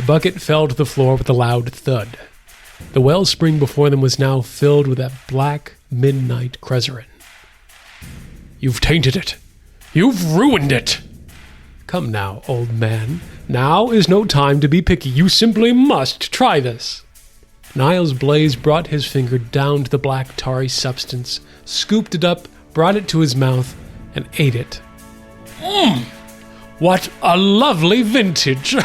bucket fell to the floor with a loud thud. The wellspring before them was now filled with that black midnight Crezerin. You've tainted it. You've ruined it. Come now, old man. Now is no time to be picky. You simply must try this. Niles Blaze brought his finger down to the black tarry substance, scooped it up, brought it to his mouth, and ate it. What a lovely vintage!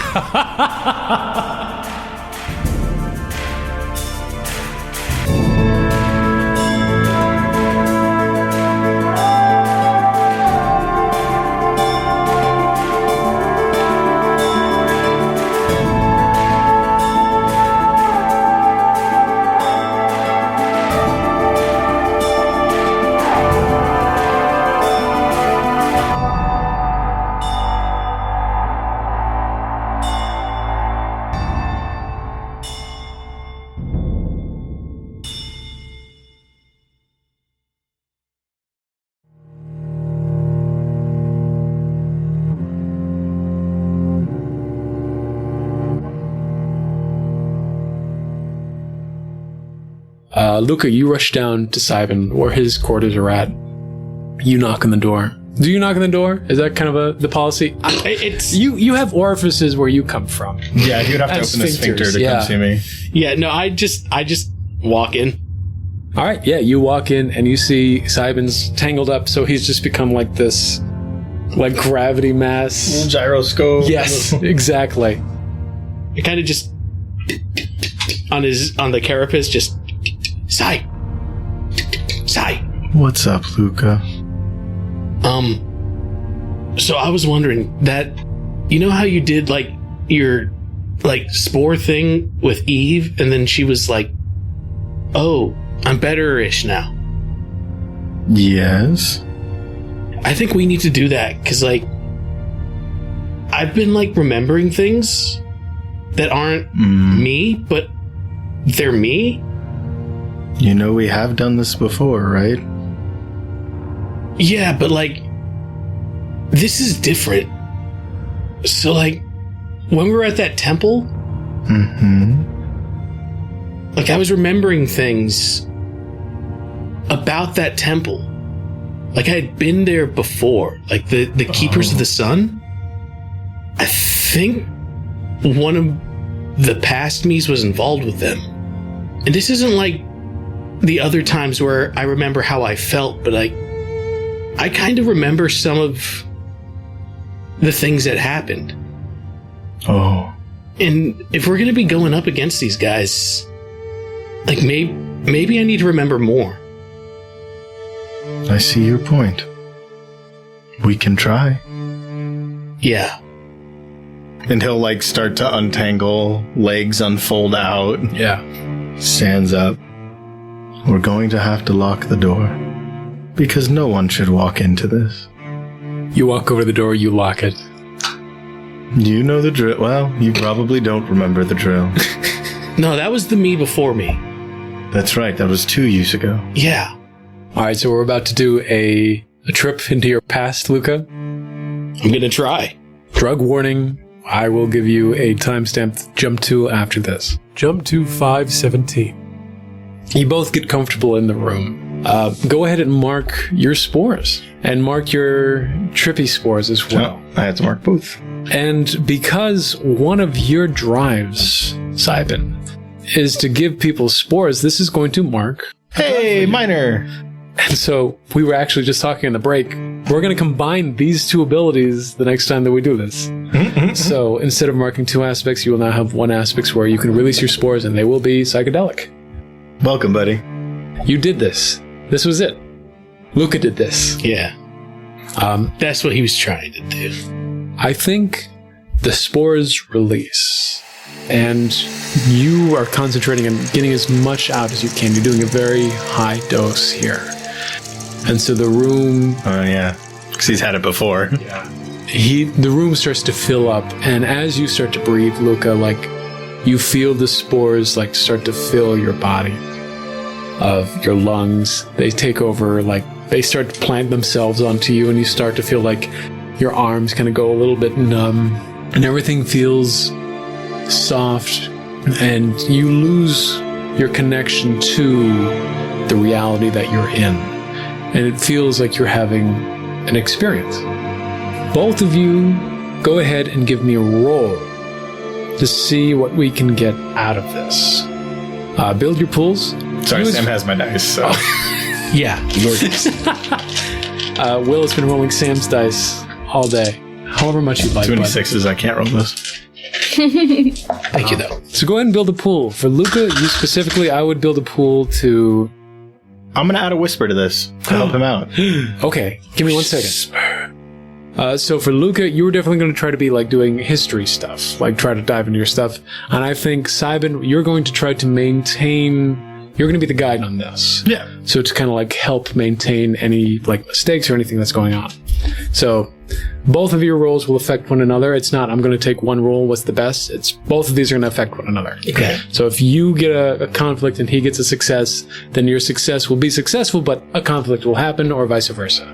Luca, you rush down to Psybin, where his quarters are at. You knock on the door. Do you knock on the door? Is that kind of the policy? You have orifices where you come from. Yeah, he would have to open the sphincter to come see me. Yeah, no, I just walk in. All right, yeah, you walk in and you see Psybin's tangled up, so he's just become like this, like gravity mass. Gyroscope. Yes, exactly. I kind of just on the carapace, just Psy. What's up, Luca? So I was wondering that, you know how you did like your like spore thing with Eve, and then she was like, "Oh, I'm better-ish now." Yes. I think we need to do that because like I've been like remembering things that aren't me, but they're me. You know we have done this before, right? Yeah, but like this is different. So like when we were at that temple, like I was remembering things about that temple. Like I had been there before. Like the Keepers of the Sun. I think one of the past me's was involved with them. And this isn't like the other times where I remember how I felt, but I kind of remember some of the things that happened. Oh. And if we're going to be going up against these guys, like maybe I need to remember more. I see your point. We can try. Yeah. And he'll like start to untangle, legs unfold out. Yeah. Stands up. We're going to have to lock the door. Because no one should walk into this. You walk over to the door, you lock it. You know the drill. Well, you probably don't remember the drill. No, that was the me before me. That's right, that was 2 years ago. Yeah. Alright, so we're about to do a trip into your past, Luca. I'm gonna try. Drug warning. I will give you a timestamp jump to after this. Jump to 5:17. You both get comfortable in the room. Go ahead and mark your spores. And mark your trippy spores as well. Oh, I had to mark both. And because one of your drives, Psybin, is to give people spores, this is going to mark. Hey, minor! And so we were actually just talking in the break. We're going to combine these two abilities the next time that we do this. So instead of marking two aspects, you will now have one aspect where you can release your spores and they will be psychedelic. Welcome, buddy. You did this. This was it. Luca did this. Yeah. That's what he was trying to do. I think the spores release, and you are concentrating on getting as much out as you can. You're doing a very high dose here. And so the room... Oh, yeah. Because he's had it before. Yeah. The room starts to fill up, and as you start to breathe, Luca, like, you feel the spores, like, start to fill your body, of your lungs. They take over, like, they start to plant themselves onto you, and you start to feel like your arms kind of go a little bit numb, and everything feels soft, and you lose your connection to the reality that you're in. And it feels like you're having an experience. Both of you go ahead and give me a roll to see what we can get out of this. Build your pools. Sorry, Sam has my dice, so... Yeah, your dice. Will has been rolling Sam's dice all day. However much you'd like. Too many sixes, I can't roll this. Thank you, though. So go ahead and build a pool. For Luca, you specifically, I would build a pool to... I'm going to add a whisper to this to help him out. Okay, give me 1 second. So for Luca, you were definitely going to try to be like doing history stuff, like try to dive into your stuff. And I think, Psybin, you're going to try to maintain... You're going to be the guide on this. Yeah. So to kind of like help maintain any like mistakes or anything that's going on. So both of your roles will affect one another. It's not, I'm going to take one role, what's the best. It's both of these are going to affect one another. Okay. So if you get a conflict and he gets a success, then your success will be successful, but a conflict will happen or vice versa.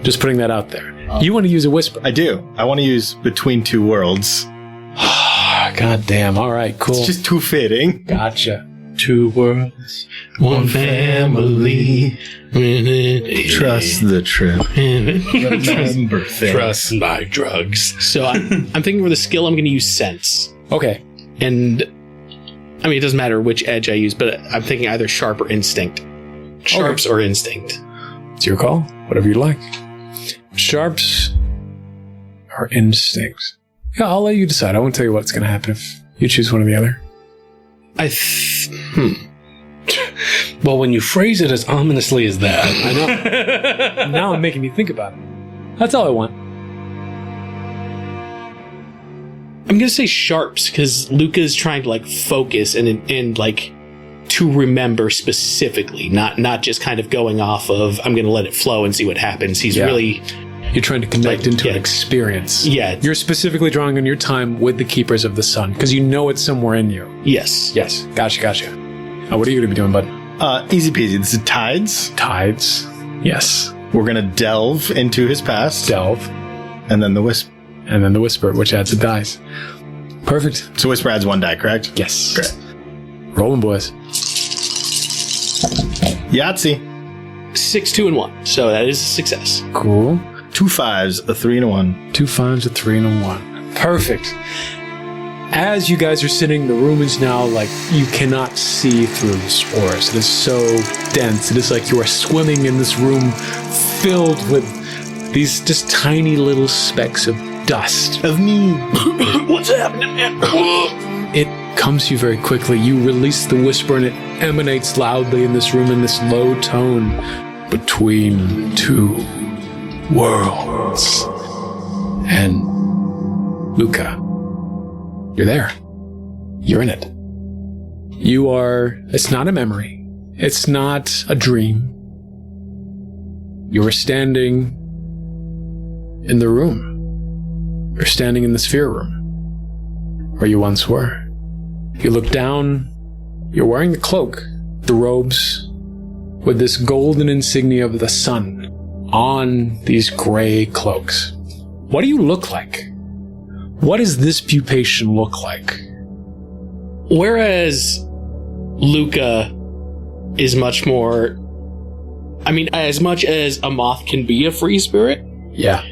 Just putting that out there. You want to use a whisper. I do. I want to use Between Two Worlds. God damn. All right, cool. It's just too fitting. Gotcha. Two worlds, one family. Trust the trip. Remember things. Trust my drugs. So I'm thinking for the skill, I'm going to use sense. Okay. And I mean, it doesn't matter which edge I use, but I'm thinking either sharp or instinct. Sharps or instinct. It's your call. Whatever you like. Sharps or instincts. Yeah, I'll let you decide. I won't tell you what's going to happen if you choose one or the other. Well, when you phrase it as ominously as that, I know. Now I'm making me think about it. That's all I want. I'm gonna say sharps because Luca is trying to like focus and like to remember specifically, not just kind of going off of I'm gonna let it flow and see what happens. He's really. You're trying to connect into an experience. Yeah. You're specifically drawing on your time with the Keepers of the Sun, because you know it's somewhere in you. Yes. Yes. Gotcha. What are you going to be doing, bud? Easy peasy. This is Tides. Tides. Yes. We're going to delve into his past. Delve. And then the Whisper. And then the Whisper, which adds a dice. Perfect. So Whisper adds 1 die, correct? Yes. Great. Rolling, boys. Yahtzee. 6, 2, and 1. So that is a success. Cool. 2 5s, a 3, and a 1. 2 5s, a 3, and a 1. Perfect. As you guys are sitting, the room is now like you cannot see through the spores. It is so dense. It is like you are swimming in this room filled with these just tiny little specks of dust. Of me. What's happening, man? It comes to you very quickly. You release the whisper and it emanates loudly in this room in this low tone. Between two worlds. And Luca, you're there. You're in it. You are, it's not a memory. It's not a dream. You are standing in the room. You're standing in the sphere room where you once were. You look down, you're wearing the cloak, the robes, with this golden insignia of the sun on these gray cloaks. What do you look like? What does this pupation look like? Whereas Luca is much more, I mean, as much as a moth can be a free spirit, Yeah.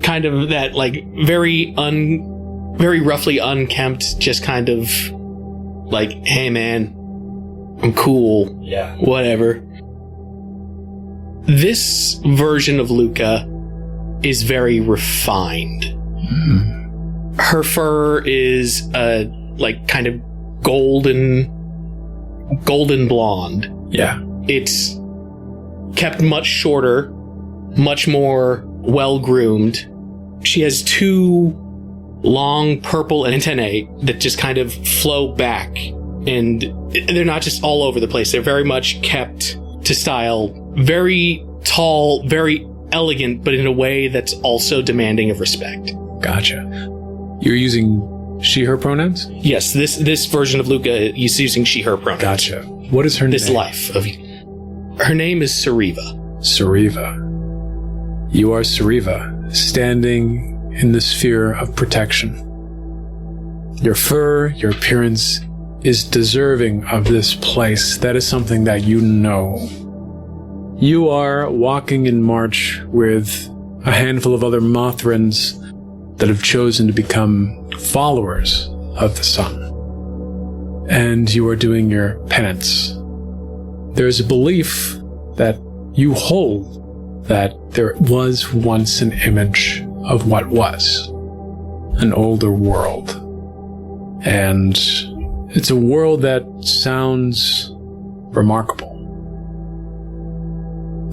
kind of that like very roughly unkempt, just kind of like, hey man, I'm cool. Yeah. Whatever. This version of Luca is very refined. Mm-hmm. Her fur is like kind of golden blonde. Yeah. It's kept much shorter, much more well-groomed. She has 2 long purple antennae that just kind of flow back, and they're not just all over the place. They're very much kept to style. Very tall, very elegant, but in a way that's also demanding of respect. Gotcha. You're using she, her pronouns? Yes, this version of Luca is using she, her pronouns. Gotcha. What is her name? This life of... Her name is Sariva. Sariva. You are Sariva, standing in the sphere of protection. Your fur, your appearance is deserving of this place. That is something that you know. You are walking in march with a handful of other Mothrans that have chosen to become followers of the sun. And you are doing your penance. There is a belief that you hold that there was once an image of what was, an older world. And it's a world that sounds remarkable.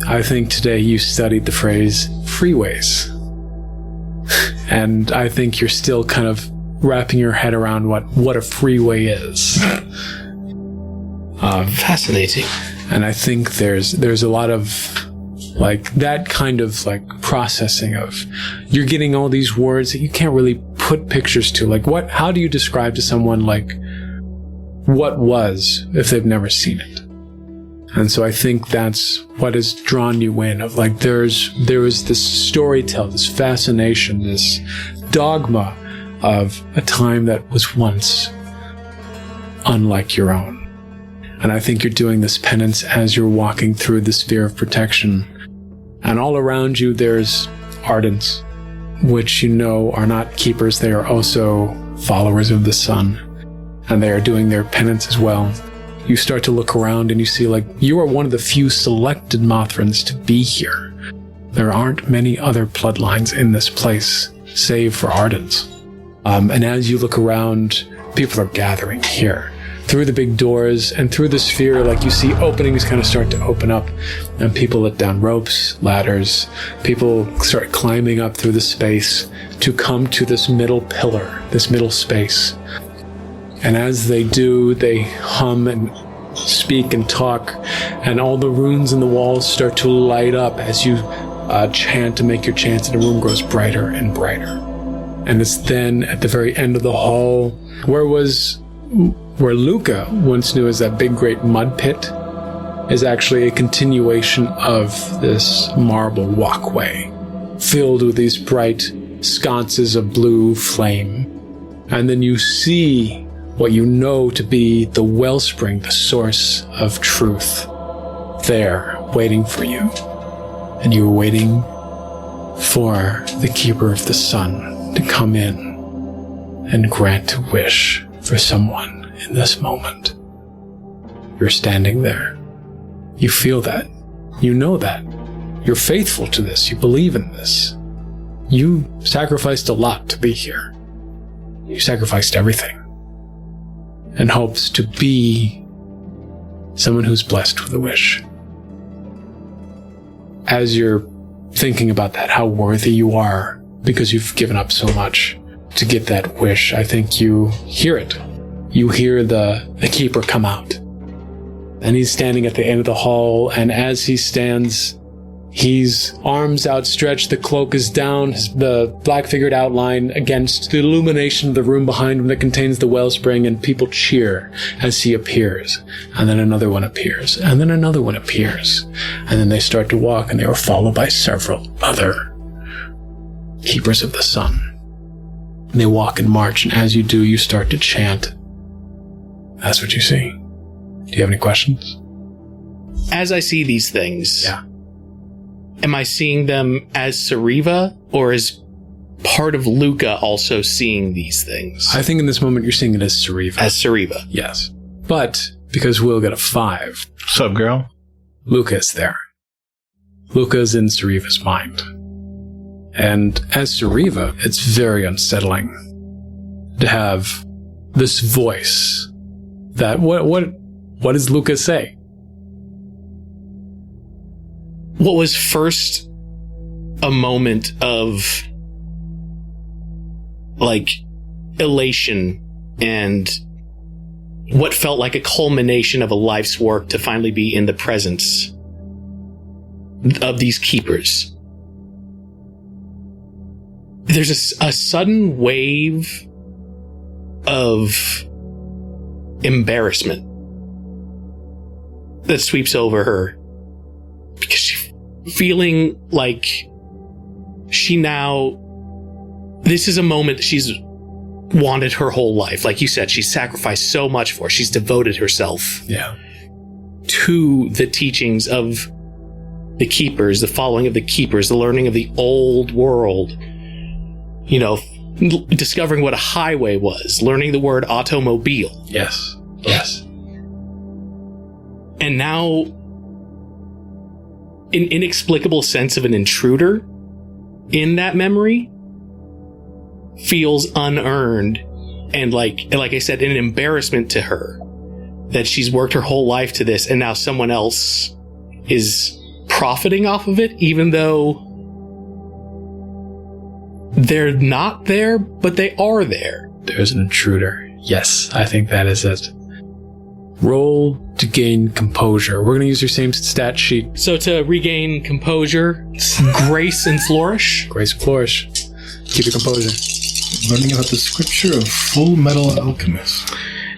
I think today you studied the phrase freeways. And I think you're still kind of wrapping your head around what a freeway is. Fascinating. And I think there's a lot of like that kind of like processing of you're getting all these words that you can't really put pictures to. Like how do you describe to someone like what was if they've never seen it? And so I think that's what has drawn you in of like there was this storytell, this fascination, this dogma of a time that was once unlike your own. And I think you're doing this penance as you're walking through the sphere of protection. And all around you, there's Ardents, which you know are not keepers. They are also followers of the sun. And they are doing their penance as well. You start to look around and you see like you are one of the few selected Mothrans to be here. There aren't many other bloodlines in this place, save for Ardents. And as you look around, people are gathering here. Through the big doors and through the sphere, like you see openings kind of start to open up and people let down ropes, ladders. People start climbing up through the space to come to this middle pillar, this middle space. And as they do, they hum and speak and talk, and all the runes in the walls start to light up as you chant to make your chants, and the room grows brighter and brighter. And it's then at the very end of the hall, where Luca once knew as that big great mud pit, is actually a continuation of this marble walkway filled with these bright sconces of blue flame. And then you see what you know to be the wellspring, the source of truth, there waiting for you. And you were waiting for the Keeper of the Sun to come in and grant a wish for someone in this moment. You're standing there. You feel that. You know that. You're faithful to this. You believe in this. You sacrificed a lot to be here. You sacrificed everything in hopes to be someone who's blessed with a wish. As you're thinking about that, how worthy you are because you've given up so much to get that wish, I think you hear it. You hear the keeper come out. And he's standing at the end of the hall, and as he stands, he's arms outstretched, the cloak is down, the black-figured outline against the illumination of the room behind him that contains the wellspring, and people cheer as he appears. And then another one appears, and then another one appears. And then they start to walk, and they are followed by several other Keepers of the Sun. And they walk and march, and as you do, you start to chant. That's what you see. Do you have any questions? As I see these things... Yeah. Am I seeing them as Sariva, or is part of Luca also seeing these things? I think in this moment you're seeing it as Sariva. As Sariva. Yes. But because Will got a 5. What's up, girl? Luca's there. Luca's in Sariva's mind. And as Sariva, it's very unsettling to have this voice that what does Luca say? What was first a moment of, like, elation and what felt like a culmination of a life's work to finally be in the presence of these keepers. There's a sudden wave of embarrassment that sweeps over her because she's feeling like this is a moment that she's wanted her whole life. Like you said, she's sacrificed so much for. She's devoted herself to the teachings of the keepers, the following of the keepers, the learning of the old world. You know, discovering what a highway was, learning the word automobile. Yes. And now, an inexplicable sense of an intruder in that memory feels unearned, and like I said, an embarrassment to her that she's worked her whole life to this, and now someone else is profiting off of it, even though they're not there, but they are there. There's an intruder. Yes, I think that is it. Roll to gain composure. We're going to use your same stat sheet. So to regain composure, grace and flourish. Grace and flourish. Keep your composure. Learning about the scripture of Full Metal Alchemist.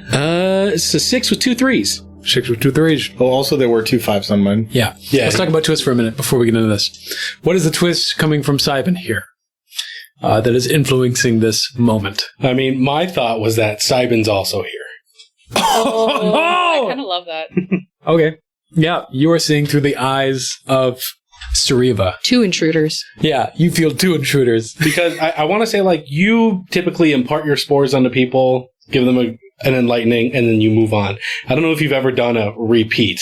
It's a 6 with 2 3s. 6 with 2 3s. Oh, also there were 2 5s on mine. Yeah. Let's talk about twists for a minute before we get into this. What is the twist coming from Psybin here that is influencing this moment? I mean, my thought was that Psybin's also here. I kind of love that. Okay. Yeah, you are seeing through the eyes of Sariva. 2 intruders. Yeah, you feel 2 intruders. Because I want to say, like, you typically impart your spores onto people, give them an enlightening, and then you move on. I don't know if you've ever done a repeat.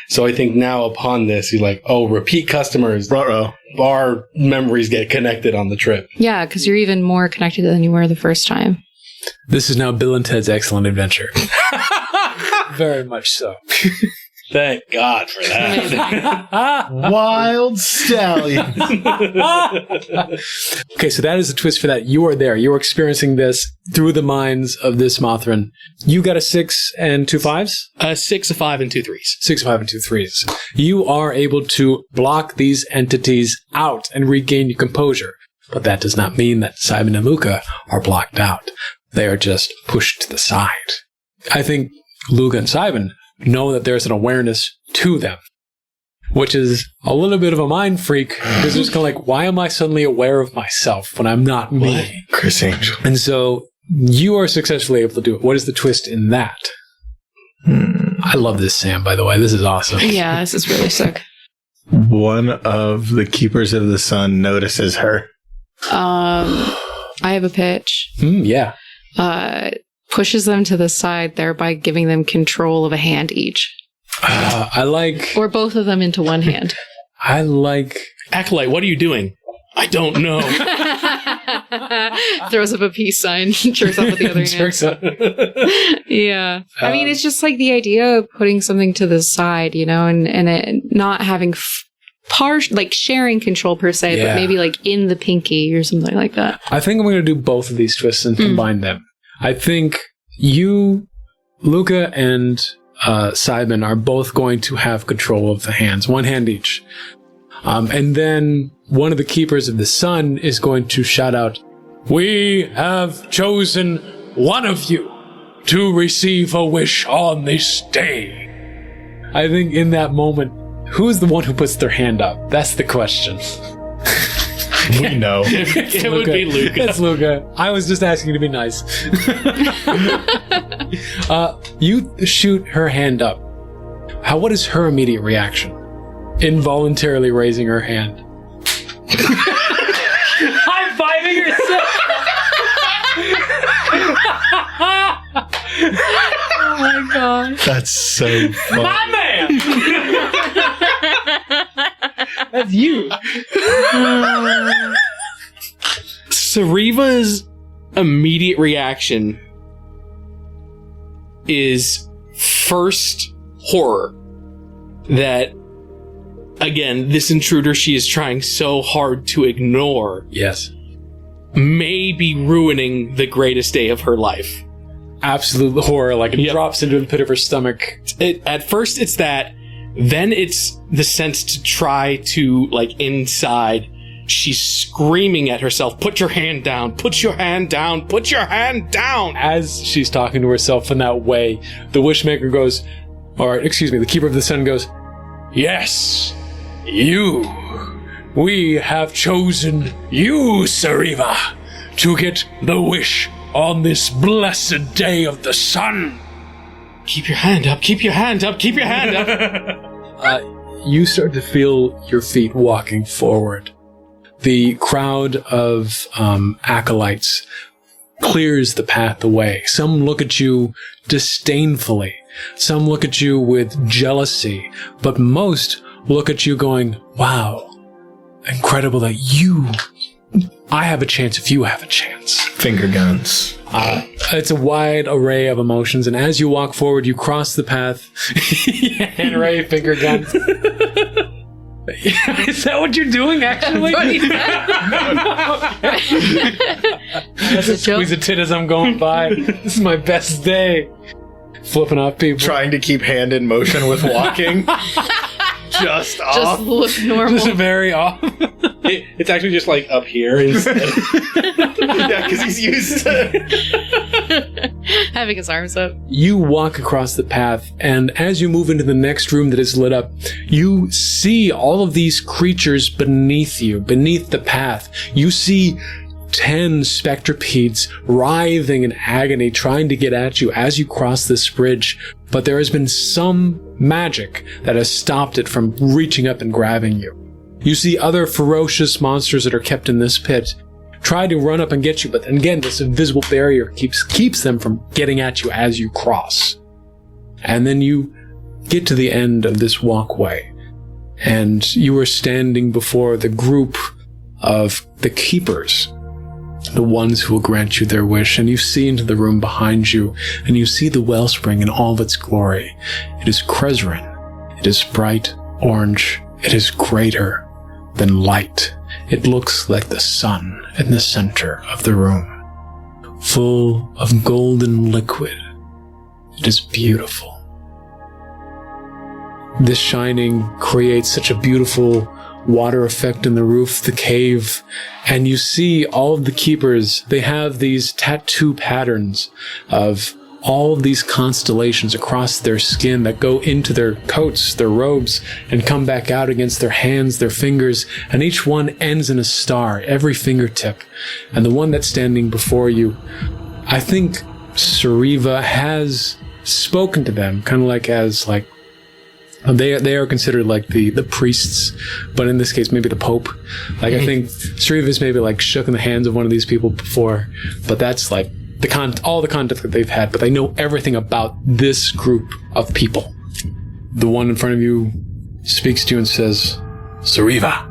So I think now upon this, you're like, oh, repeat customers. Ruh-roh. Our memories get connected on the trip. Yeah, because you're even more connected than you were the first time. This is now Bill and Ted's Excellent Adventure. Very much so. Thank God for that. Wild stallion. Okay, so that is the twist for that. You are there. You are experiencing this through the minds of this Mothran. You got a 6 and 2 5s? 6, a 5, and 2 3s. 6, 5, and 2 3s. You are able to block these entities out and regain your composure. But that does not mean that Psybin and Luca are blocked out. They are just pushed to the side. I think Luca and Psybin know that there's an awareness to them, which is a little bit of a mind freak, because it's kind of like, why am I suddenly aware of myself when I'm not me? Chris Angel. And so you are successfully able to do it. What is the twist in that? I love this, Sam, by the way. This is awesome. Yeah, this is really sick. One of the Keepers of the Sun notices her. I have a pitch. Yeah. Pushes them to the side, thereby giving them control of a hand each. I like... Or both of them into one hand. I like... Acolyte, what are you doing? I don't know. Throws up a peace sign, jerks off with the other hand. Yeah. I mean, it's just like the idea of putting something to the side, you know, and it not having like sharing control per se, but maybe like in the pinky or something like that. I think I'm going to do both of these twists and combine them. I think you, Luca, and Psybin are both going to have control of the hands, one hand each. And then one of the Keepers of the Sun is going to shout out, "We have chosen one of you to receive a wish on this day." I think in that moment, who's the one who puts their hand up? That's the question. We know. It would be Luca. It's Luca. I was just asking you to be nice. You shoot her hand up. What is her immediate reaction? Involuntarily raising her hand. High-fiving herself! Oh my god. That's so fun. My man! That's you. Sariva's immediate reaction is first horror that, again, this intruder she is trying so hard to ignore Yes. may be ruining the greatest day of her life. Absolute horror, like it drops into the pit of her stomach. At first it's that, then it's the sense to try to, like, inside, she's screaming at herself, "Put your hand down, put your hand down, put your hand down!" As she's talking to herself in that way, the Wishmaker goes, the Keeper of the Sun goes, "Yes, you. We have chosen you, Sariva, to get the wish on this blessed day of the sun. Keep your hand up, keep your hand up, keep your hand up. You start to feel your feet walking forward. The crowd of acolytes clears the path away. Some look at you disdainfully. Some look at you with jealousy. But most look at you going, wow, incredible that I have a chance if you have a chance. Finger guns. It's a wide array of emotions, and as you walk forward, you cross the path. Hand ray, finger guns. Is that what you're doing, actually? That's a joke. Squeeze a tit as I'm going by. This is my best day. Flipping off people. Trying to keep hand in motion with walking. Just off. Just look normal. Just very off. It's actually just like up here instead. Yeah, because he's used to having his arms up. You walk across the path, and as you move into the next room that is lit up, you see all of these creatures beneath you, beneath the path. You see 10 spectropedes writhing in agony, trying to get at you as you cross this bridge, but there has been some magic that has stopped it from reaching up and grabbing you. You see other ferocious monsters that are kept in this pit try to run up and get you, but again, this invisible barrier keeps them from getting at you as you cross. And then you get to the end of this walkway, and you are standing before the group of the keepers, the ones who will grant you their wish, and you see into the room behind you, and you see the wellspring in all of its glory. It is Krezerin. It is bright orange. It is greater than light. It looks like the sun in the center of the room, full of golden liquid. It is beautiful. This shining creates such a beautiful water effect in the roof, the cave, and you see all of the keepers. They have these tattoo patterns of all of these constellations across their skin that go into their coats, their robes, and come back out against their hands, their fingers, and each one ends in a star, every fingertip. And the one that's standing before you, I think Sariva has spoken to them, kind of like as like they are considered like the priests, but in this case maybe the Pope. Like I think Sariva's maybe like shook in the hands of one of these people before, but that's like all the contact that they've had, but they know everything about this group of people. The one in front of you speaks to you and says, Sariva,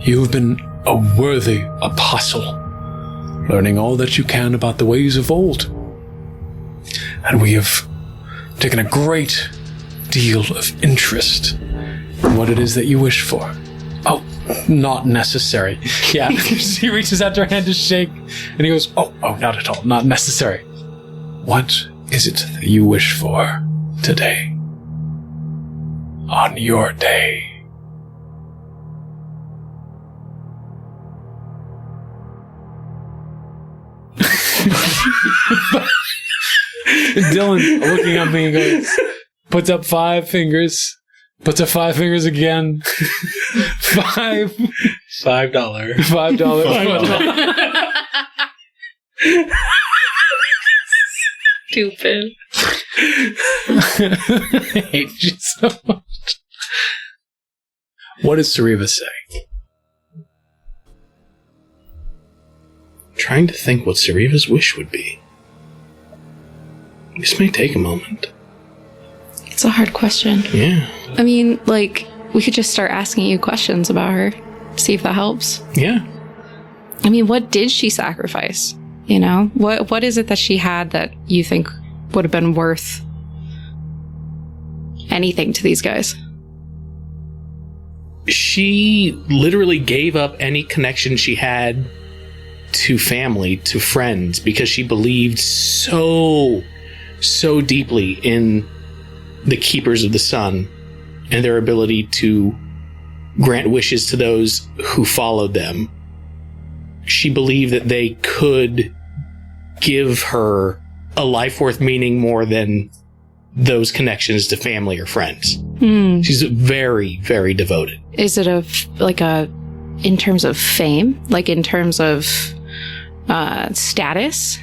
you've been a worthy apostle, learning all that you can about the ways of old. And we have taken a great deal of interest in what it is that you wish for. Oh, not necessary. Yeah. She reaches out her hand to shake, and he goes, oh, not at all. Not necessary. What is it that you wish for today? On your day? Dylan looking at me and goes, puts up 5 fingers. Puts up 5 fingers again. $5. Stupid. I hate you so much. What does Sariva say? Trying to think what Sariva's wish would be. This may take a moment. It's a hard question. Yeah. I mean, like, we could just start asking you questions about her. See if that helps. Yeah. I mean, what did she sacrifice? You know? What is it that she had that you think would have been worth anything to these guys? She literally gave up any connection she had to family, to friends, because she believed so deeply in the Keepers of the Sun and their ability to grant wishes to those who followed them. She believed that they could give her a life worth meaning more than those connections to family or friends. She's very, very devoted. Is it in terms of fame? Like in terms of status?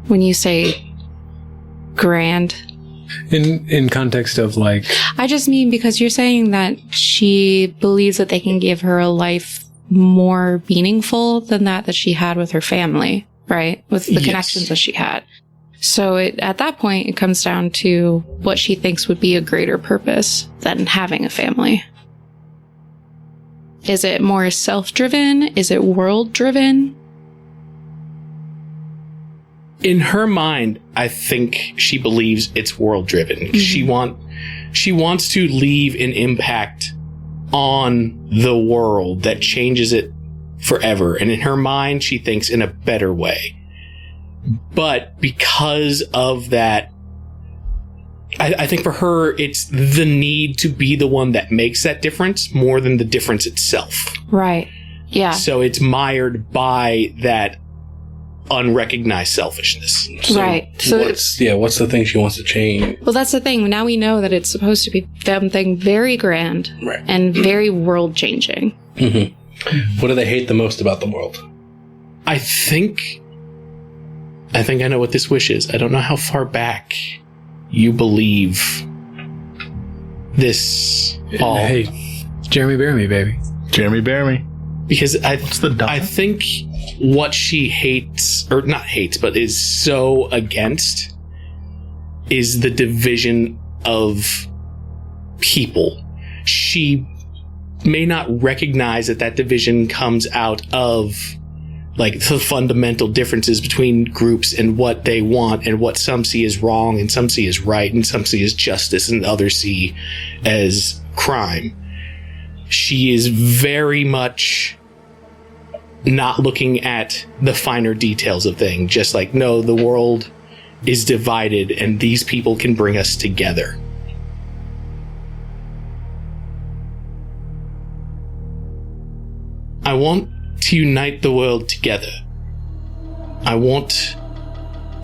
when you say grand? In context of like... I just mean because you're saying that she believes that they can give her a life more meaningful than that she had with her family, right? With the connections that she had. So at that point, it comes down to what she thinks would be a greater purpose than having a family. Is it more self-driven? Is it world-driven? In her mind, I think she believes it's world-driven. Mm-hmm. She wants to leave an impact on the world that changes it forever. And in her mind, she thinks in a better way. But because of that, I think for her, it's the need to be the one that makes that difference more than the difference itself. Right. Yeah. So it's mired by that unrecognized selfishness. Right. So what's the thing she wants to change? Well, that's the thing. Now we know that it's supposed to be something very grand and very world-changing. Mm-hmm. What do they hate the most about the world? I think I know what this wish is. I don't know how far back you believe this all. Hey, Jeremy Bear Me, baby. Jeremy Bear Me. Because I dot? think what she hates, or not hates, but is so against, is the division of people. She may not recognize that division comes out of like the fundamental differences between groups and what they want and what some see as wrong and some see as right and some see as justice and others see as crime. She is very much not looking at the finer details of things, just like, no, the world is divided and these people can bring us together. I want to unite the world together. I want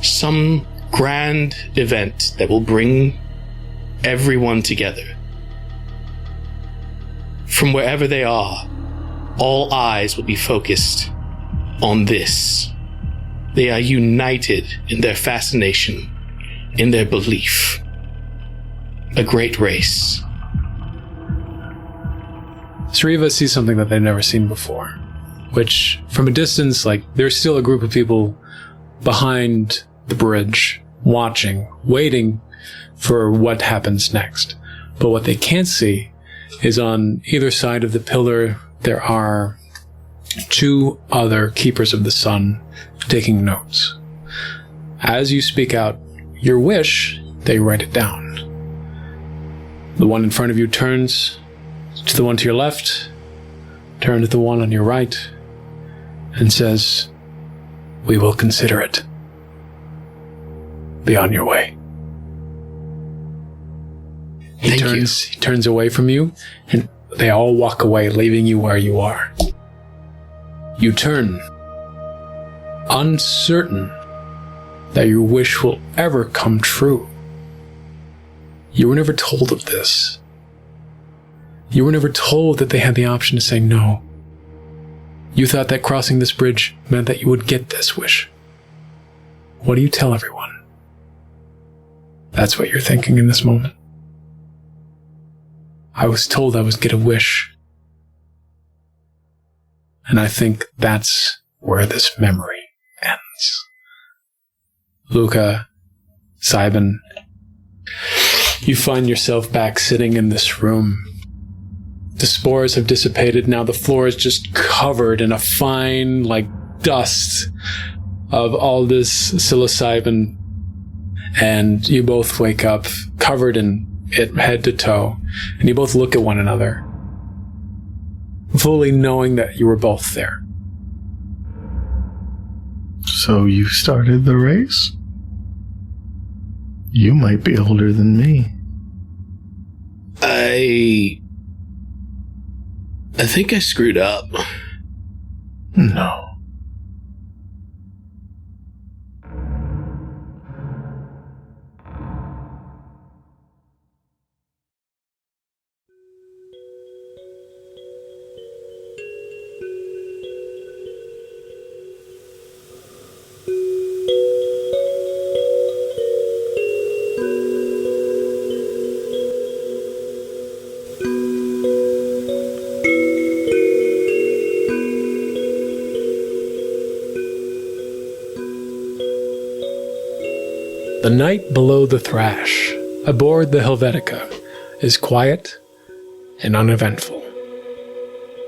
some grand event that will bring everyone together. From wherever they are, all eyes will be focused on this. They are united in their fascination, in their belief. A great race. Three of us see something that they've never seen before, which, from a distance, like, there's still a group of people behind the bridge, watching, waiting for what happens next. But what they can't see is on either side of the pillar, there are two other keepers of the sun taking notes. As you speak out your wish, they write it down. The one in front of you turns to the one to your left, turn to the one on your right, and says, "We will consider it. Be on your way." He turns away from you, and they all walk away, leaving you where you are. You turn, uncertain that your wish will ever come true. You were never told of this. You were never told that they had the option to say no. You thought that crossing this bridge meant that you would get this wish. What do you tell everyone? That's what you're thinking in this moment. I was told I was get a wish. And I think that's where this memory ends. Luca, Psybin, you find yourself back sitting in this room. The spores have dissipated. Now the floor is just covered in a fine, like, dust of all this psilocybin. And you both wake up covered in it head to toe. And you both look at one another, fully knowing that you were both there. So you started the race? You might be older than me. I think I screwed up. No. The night below the Thrash, aboard the Helvetica, is quiet and uneventful.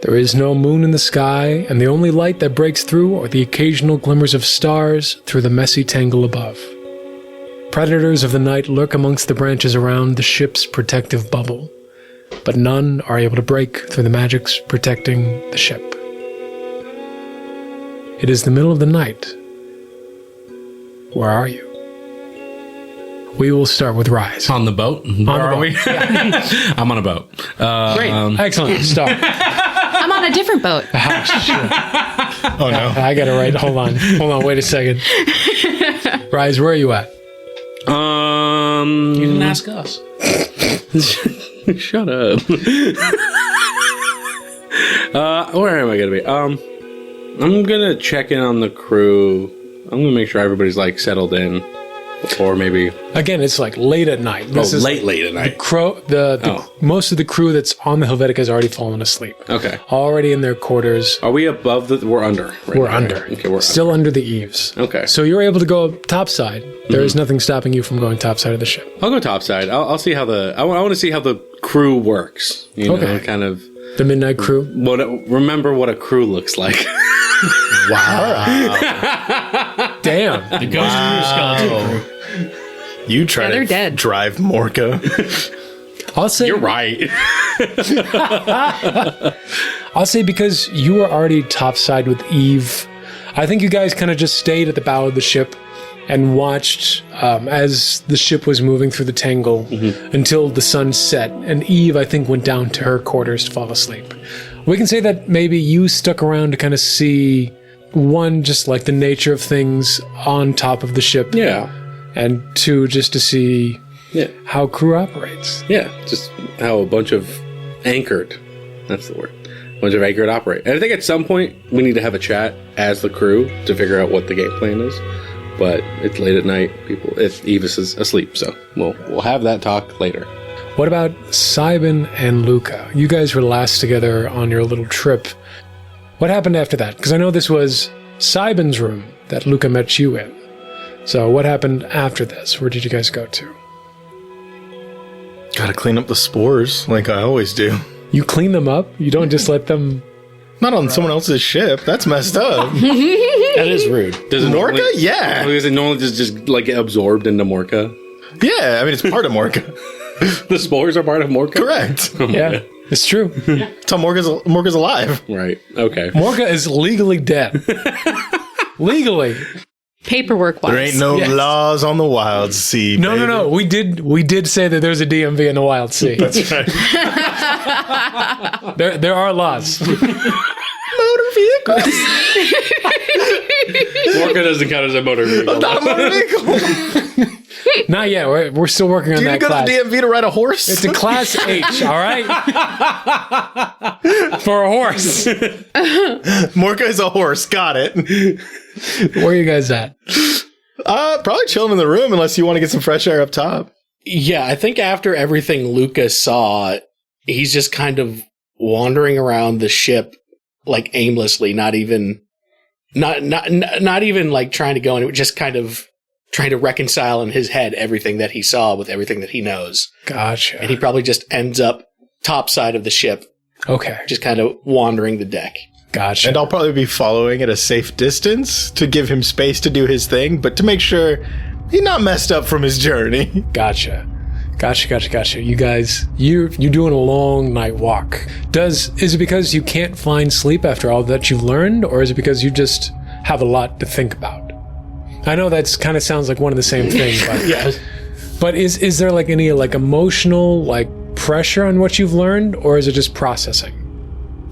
There is no moon in the sky, and the only light that breaks through are the occasional glimmers of stars through the messy tangle above. Predators of the night lurk amongst the branches around the ship's protective bubble, but none are able to break through the magics protecting the ship. It is the middle of the night. Where are you? We will start with Rise. On the boat? Where are we? I'm on a boat. Great. Excellent. Start. I'm on a different boat. Oh, no. I got it right. Hold on. Wait a second. Rise, where are you at? You didn't ask us. Shut up. Where am I going to be? I'm going to check in on the crew. I'm going to make sure everybody's like settled in. Or maybe Again, it's like late at night. This is late at night. Most of the crew that's on the Helvetica has already fallen asleep. Okay. Already in their quarters. Are we above the? We're under. Right We're now, under. right? Okay, we're still under the eaves. Okay. So you're able to go topside. There is nothing stopping you from going topside of the ship. I'll go topside. I'll see how I want to see how the crew works. You know, kind of The midnight crew. Remember what a crew looks like. Wow. Damn. The ghost crew, skeleton crew. You try they're to dead. drive Morca. I'll say You're right. I'll say because you were already topside with Eve, I think you guys kind of just stayed at the bow of the ship and watched as the ship was moving through the tangle until the sun set. And Eve, I think, went down to her quarters to fall asleep. We can say that maybe you stuck around to kind of see, one, just like the nature of things on top of the ship. Yeah. And two, just to see how crew operates. Yeah. Just how a bunch of anchored. That's the word. A bunch of anchored operate. And I think at some point we need to have a chat as the crew to figure out what the game plan is. But it's late at night. If Evis is asleep, so we'll have that talk later. What about Psybin and Luca? You guys were last together on your little trip. What happened after that? Because I know this was Psybin's room that Luca met you in. So what happened after this? Where did you guys go to? Gotta clean up the spores like I always do. You clean them up? You don't just let them... Not on someone else's ship. That's messed up. That is rude. Does it Morca? normally, Yeah. Does it normally just like get absorbed into Morca? Yeah, I mean, it's part of Morca. The spores are part of Morca? Correct. Yeah, it's true. That's how Morca's alive. Right. Okay. Morca is legally dead. Legally. Paperwork wise. There ain't no laws on the Wildsea. No. We did say that there's a DMV in the Wild Sea. That's right. There are laws. Motor vehicles. Morca doesn't count as a motor vehicle. Not a motor vehicle. Not yet. We're still working on Do you that go class. to the DMV to ride a horse? It's a class H, all right? For a horse. Morca is a horse. Got it. Where are you guys at? Probably chilling in the room unless you want to get some fresh air up top. Yeah, I think after everything Luca saw, he's just kind of wandering around the ship like aimlessly, not even like trying to go anywhere, just kind of trying to reconcile in his head everything that he saw with everything that he knows. Gotcha. And he probably just ends up topside of the ship, Okay. just kind of wandering the deck. Gotcha. And I'll probably be following at a safe distance to give him space to do his thing, but to make sure he's not messed up from his journey. Gotcha. You guys, you're doing a long night walk. Is it because you can't find sleep after all that you've learned, or is it because you just have a lot to think about? I know that's kind of sounds like one and the same thing, but Yes. But is there like any like emotional like pressure on what you've learned, or is it just processing?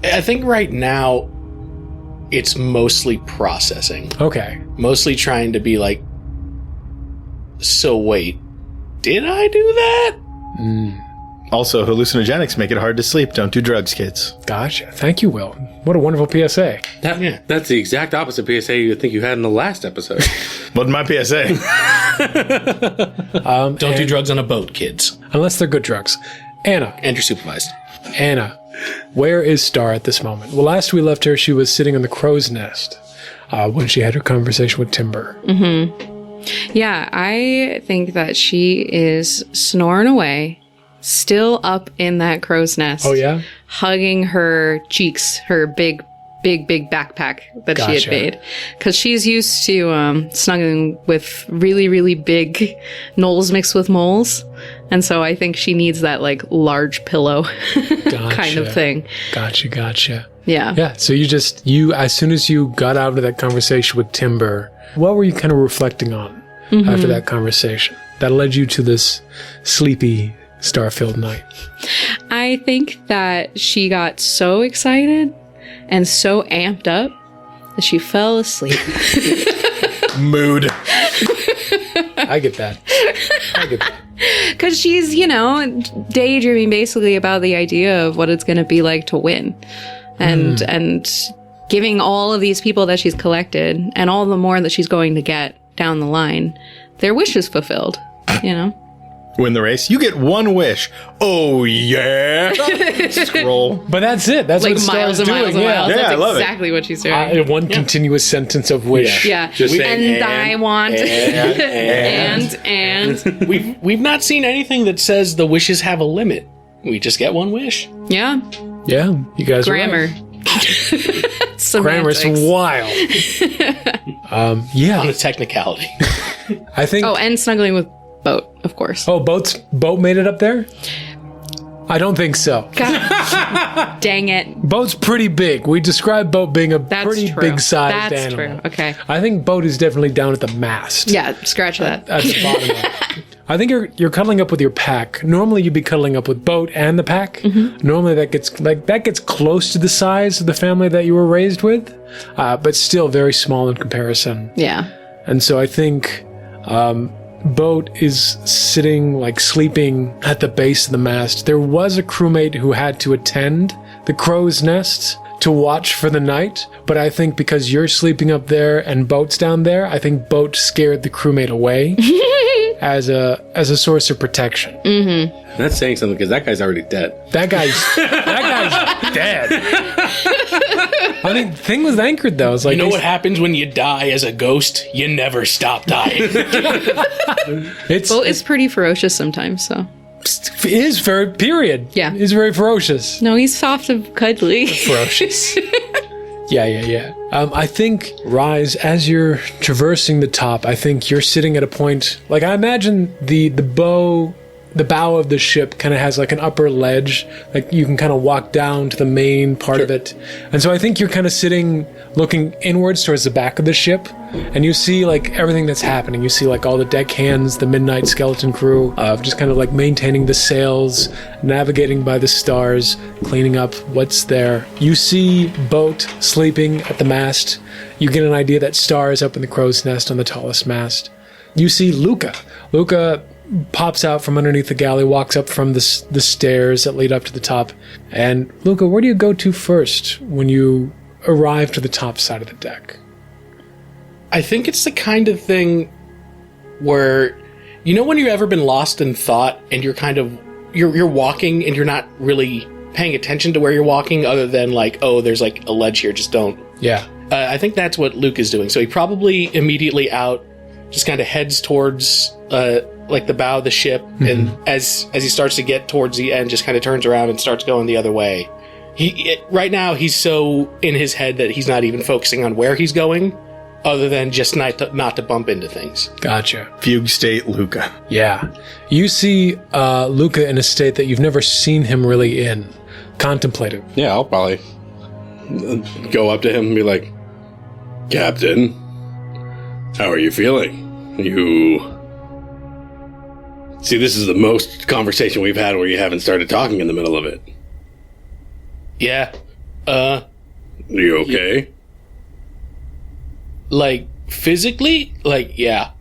I think right now it's mostly processing. Okay. Mostly trying to be like, so wait, did I do that? Also, hallucinogenics make it hard to sleep. Don't do drugs, kids. Gotcha. Thank you, Will. What a wonderful PSA. That's the exact opposite PSA you think you had in the last episode. But my PSA. Don't do drugs on a boat, kids. Unless they're good drugs. Anna, And you're supervised. where is Star at this moment? Well, last we left her, she was sitting in the crow's nest when she had her conversation with Timber. Mm-hmm. Yeah, I think that she is snoring away, still up in that crow's nest. Oh, yeah? Hugging her cheeks, her big backpack that she had made. Because she's used to snuggling with really, really big gnolls mixed with moles. And so I think she needs that, like, large pillow kind of thing. Gotcha. Yeah. Yeah, so you as soon as you got out of that conversation with Timber, what were you kind of reflecting on after that conversation that led you to this sleepy, star-filled night? I think that she got so excited and so amped up that she fell asleep. Mood. I get that. Because she's, daydreaming basically about the idea of what it's going to be like to win. And giving all of these people that she's collected and all the more that she's going to get down the line, their wishes fulfilled, Win the race. You get one wish. Oh, yeah. Scroll. But that's it. That's like what miles Star's and doing. miles and miles. Yeah, That's I love it. exactly what she's doing. One continuous sentence of wish. Yeah. Just saying, I want and We've not seen anything that says the wishes have a limit. We just get one wish. yeah. Yeah, you guys Grammar. are right. Grammar's Semantics. wild. On a technicality. I think... Oh, and snuggling with Boat, of course. Oh, Boat made it up there? I don't think so. God. Dang it. Boat's pretty big. We describe Boat being a That's pretty true. big-sized That's animal. true. Okay. I think Boat is definitely down at the mast. Yeah, scratch that. At the bottom of it. I think you're cuddling up with your pack. Normally you'd be cuddling up with Boat and the pack. Normally that gets close to the size of the family that you were raised with, but still very small in comparison. Yeah. And so I think Boat is sitting, like, sleeping at the base of the mast. There was a crewmate who had to attend the crow's nest to watch for the night, but I think because you're sleeping up there and Boat's down there, I think Boat scared the crewmate away as a source of protection. That's saying something because that guy's already dead. That guy's dead. I mean, the thing was anchored though. It's like, You know what happens when you die as a ghost? You never stop dying. Boat is pretty ferocious sometimes, so. It is very, period. Yeah. It's very ferocious. No, he's soft and cuddly. Ferocious. Yeah. I think, Rise, as you're traversing the top, I think you're sitting at a point, like, I imagine the bow the bow of the ship kind of has like an upper ledge, like you can kind of walk down to the main part of it. And so I think you're kind of sitting looking inwards towards the back of the ship, and you see like everything that's happening. You see like all the deckhands, the midnight skeleton crew, just kind of like maintaining the sails, navigating by the stars, cleaning up what's there. You see Boat sleeping at the mast. You get an idea that Star is up in the crow's nest on the tallest mast. You see Luca. Luca pops out from underneath the galley, walks up from the stairs that lead up to the top. And Luca, where do you go to first when you arrive to the top side of the deck? I think it's the kind of thing where, you know, when you've ever been lost in thought and you're kind of, you're walking and you're not really paying attention to where you're walking other than like, oh, there's like a ledge here, just don't. Yeah. I think that's what Luke is doing. So he probably immediately out just kind of heads towards like the bow of the ship, and as he starts to get towards the end, just kind of turns around and starts going the other way. Right now he's so in his head that he's not even focusing on where he's going, other than just not to bump into things. Gotcha. Fugue state Luca. Yeah. You see Luca in a state that you've never seen him really in. Contemplative. Yeah, I'll probably go up to him and be like, Captain, how are you feeling? See, this is the most conversation we've had where you haven't started talking in the middle of it. Yeah. You okay? Like, physically? Like, yeah.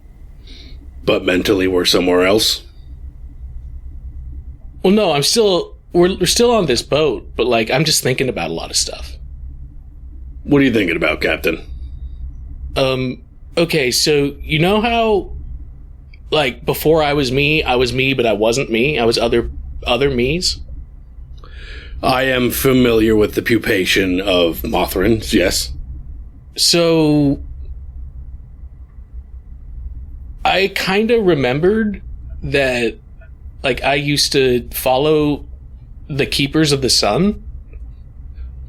But mentally we're somewhere else? Well, no, we're still on this boat, but like, I'm just thinking about a lot of stuff. What are you thinking about, Captain? Okay, so you know how, like, before I was me, but I wasn't me? I was other me's? I am familiar with the pupation of Mothrans, yes. So, I kind of remembered that, like, I used to follow the Keepers of the Sun.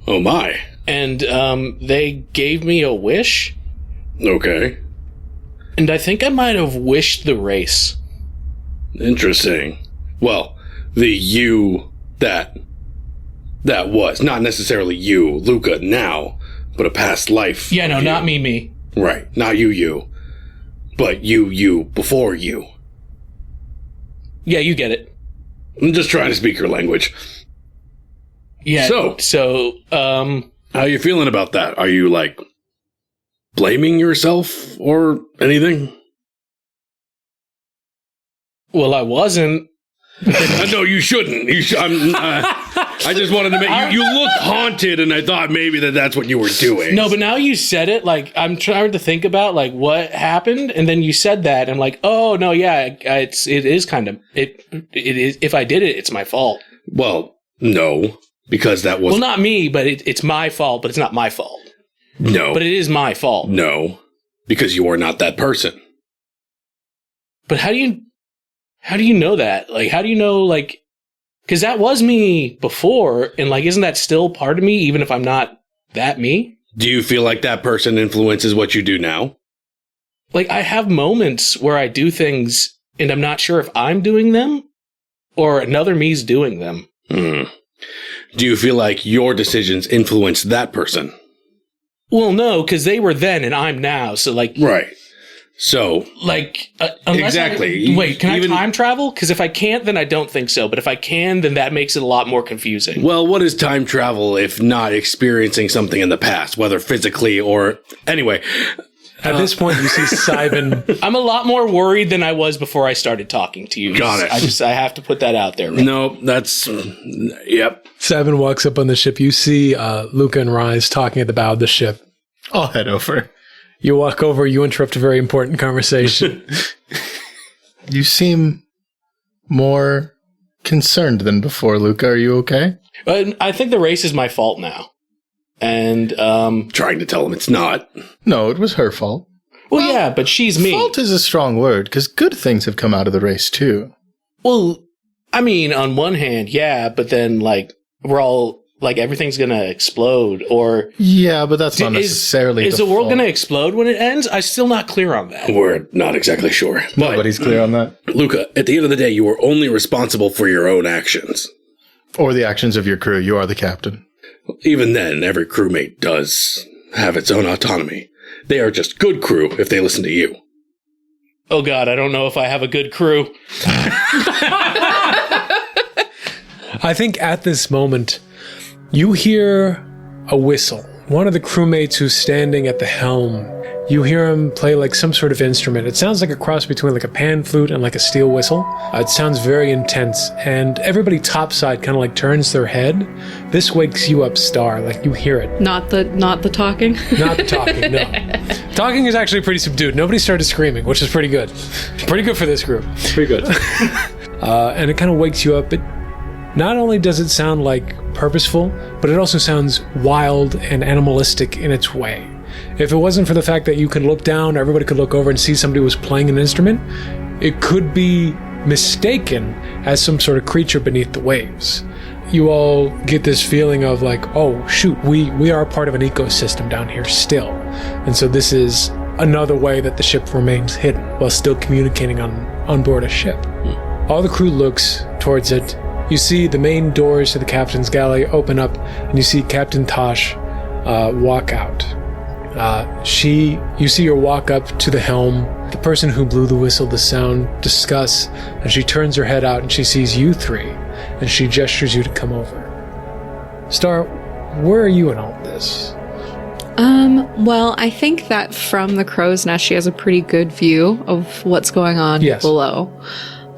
Oh my. And they gave me a wish. Okay. And I think I might have wished the race. Interesting. Well, the you that was. Not necessarily you, Luca, now, but a past life. Yeah, no, not me. Right. Not you. But you before you. Yeah, you get it. I'm just trying to speak your language. Yeah. So, how are you feeling about that? Are you, like, blaming yourself or anything? Well, I wasn't. No, you shouldn't. I just wanted to make you look haunted, and I thought maybe that's what you were doing. No, but now you said it, like, I'm trying to think about, like, what happened, and then you said that, and I'm like, oh, no, yeah, it is kind of, it is, if I did it, it's my fault. Well, no, because that was... Well, not me, but it's my fault, but it's not my fault. No. But it is my fault. No, because you are not that person. But how do you know that? Like, how do you know, like, because that was me before, and, like, isn't that still part of me, even if I'm not that me? Do you feel like that person influences what you do now? Like, I have moments where I do things, and I'm not sure if I'm doing them, or another me's doing them. Do you feel like your decisions influence that person? Well, no, because they were then, and I'm now, so, like... Right. So, like, exactly. Wait, can I time travel? Because if I can't, then I don't think so. But if I can, then that makes it a lot more confusing. Well, what is time travel if not experiencing something in the past, whether physically or... Anyway. At this point, you see Psybin. I'm a lot more worried than I was before I started talking to you. Got it. I have to put that out there. Right? No, that's... Yep. Psybin walks up on the ship. You see Luca and Rise talking at the bow of the ship. I'll head over. You walk over, you interrupt a very important conversation. You seem more concerned than before, Luca. Are you okay? I think the race is my fault now. And, trying to tell him it's not. No, it was her fault. Well, yeah, but she's me. Fault is a strong word, because good things have come out of the race, too. Well, I mean, on one hand, yeah, but then, like, we're all... Like, everything's gonna explode, or... Yeah, but that's not necessarily Is the world gonna explode when it ends? I'm still not clear on that. We're not exactly sure. Nobody's clear on that. Luca, at the end of the day, you are only responsible for your own actions. Or the actions of your crew. You are the captain. Even then, every crewmate does have its own autonomy. They are just good crew if they listen to you. Oh god, I don't know if I have a good crew. I think at this moment... You hear a whistle. One of the crewmates who's standing at the helm, you hear him play like some sort of instrument. It sounds like a cross between like a pan flute and like a steel whistle. It sounds very intense, and everybody topside kind of like turns their head. This wakes you up, Star, like you hear it. Not the talking? Not the talking, no. Talking is actually pretty subdued. Nobody started screaming, which is pretty good. Pretty good for this group. Pretty good. And it kind of wakes you up. Not only does it sound like purposeful, but it also sounds wild and animalistic in its way. If it wasn't for the fact that you could look down, everybody could look over and see somebody was playing an instrument, it could be mistaken as some sort of creature beneath the waves. You all get this feeling of like, oh shoot, we are part of an ecosystem down here still. And so this is another way that the ship remains hidden while still communicating on board a ship. All the crew looks towards it. You see the main doors to the captain's galley open up, and you see Captain Tash walk out. You see her walk up to the helm, the person who blew the whistle, the sound, discuss, and she turns her head out and she sees you three, and she gestures you to come over. Star, where are you in all this? Well, I think that from the crow's nest, she has a pretty good view of what's going on below.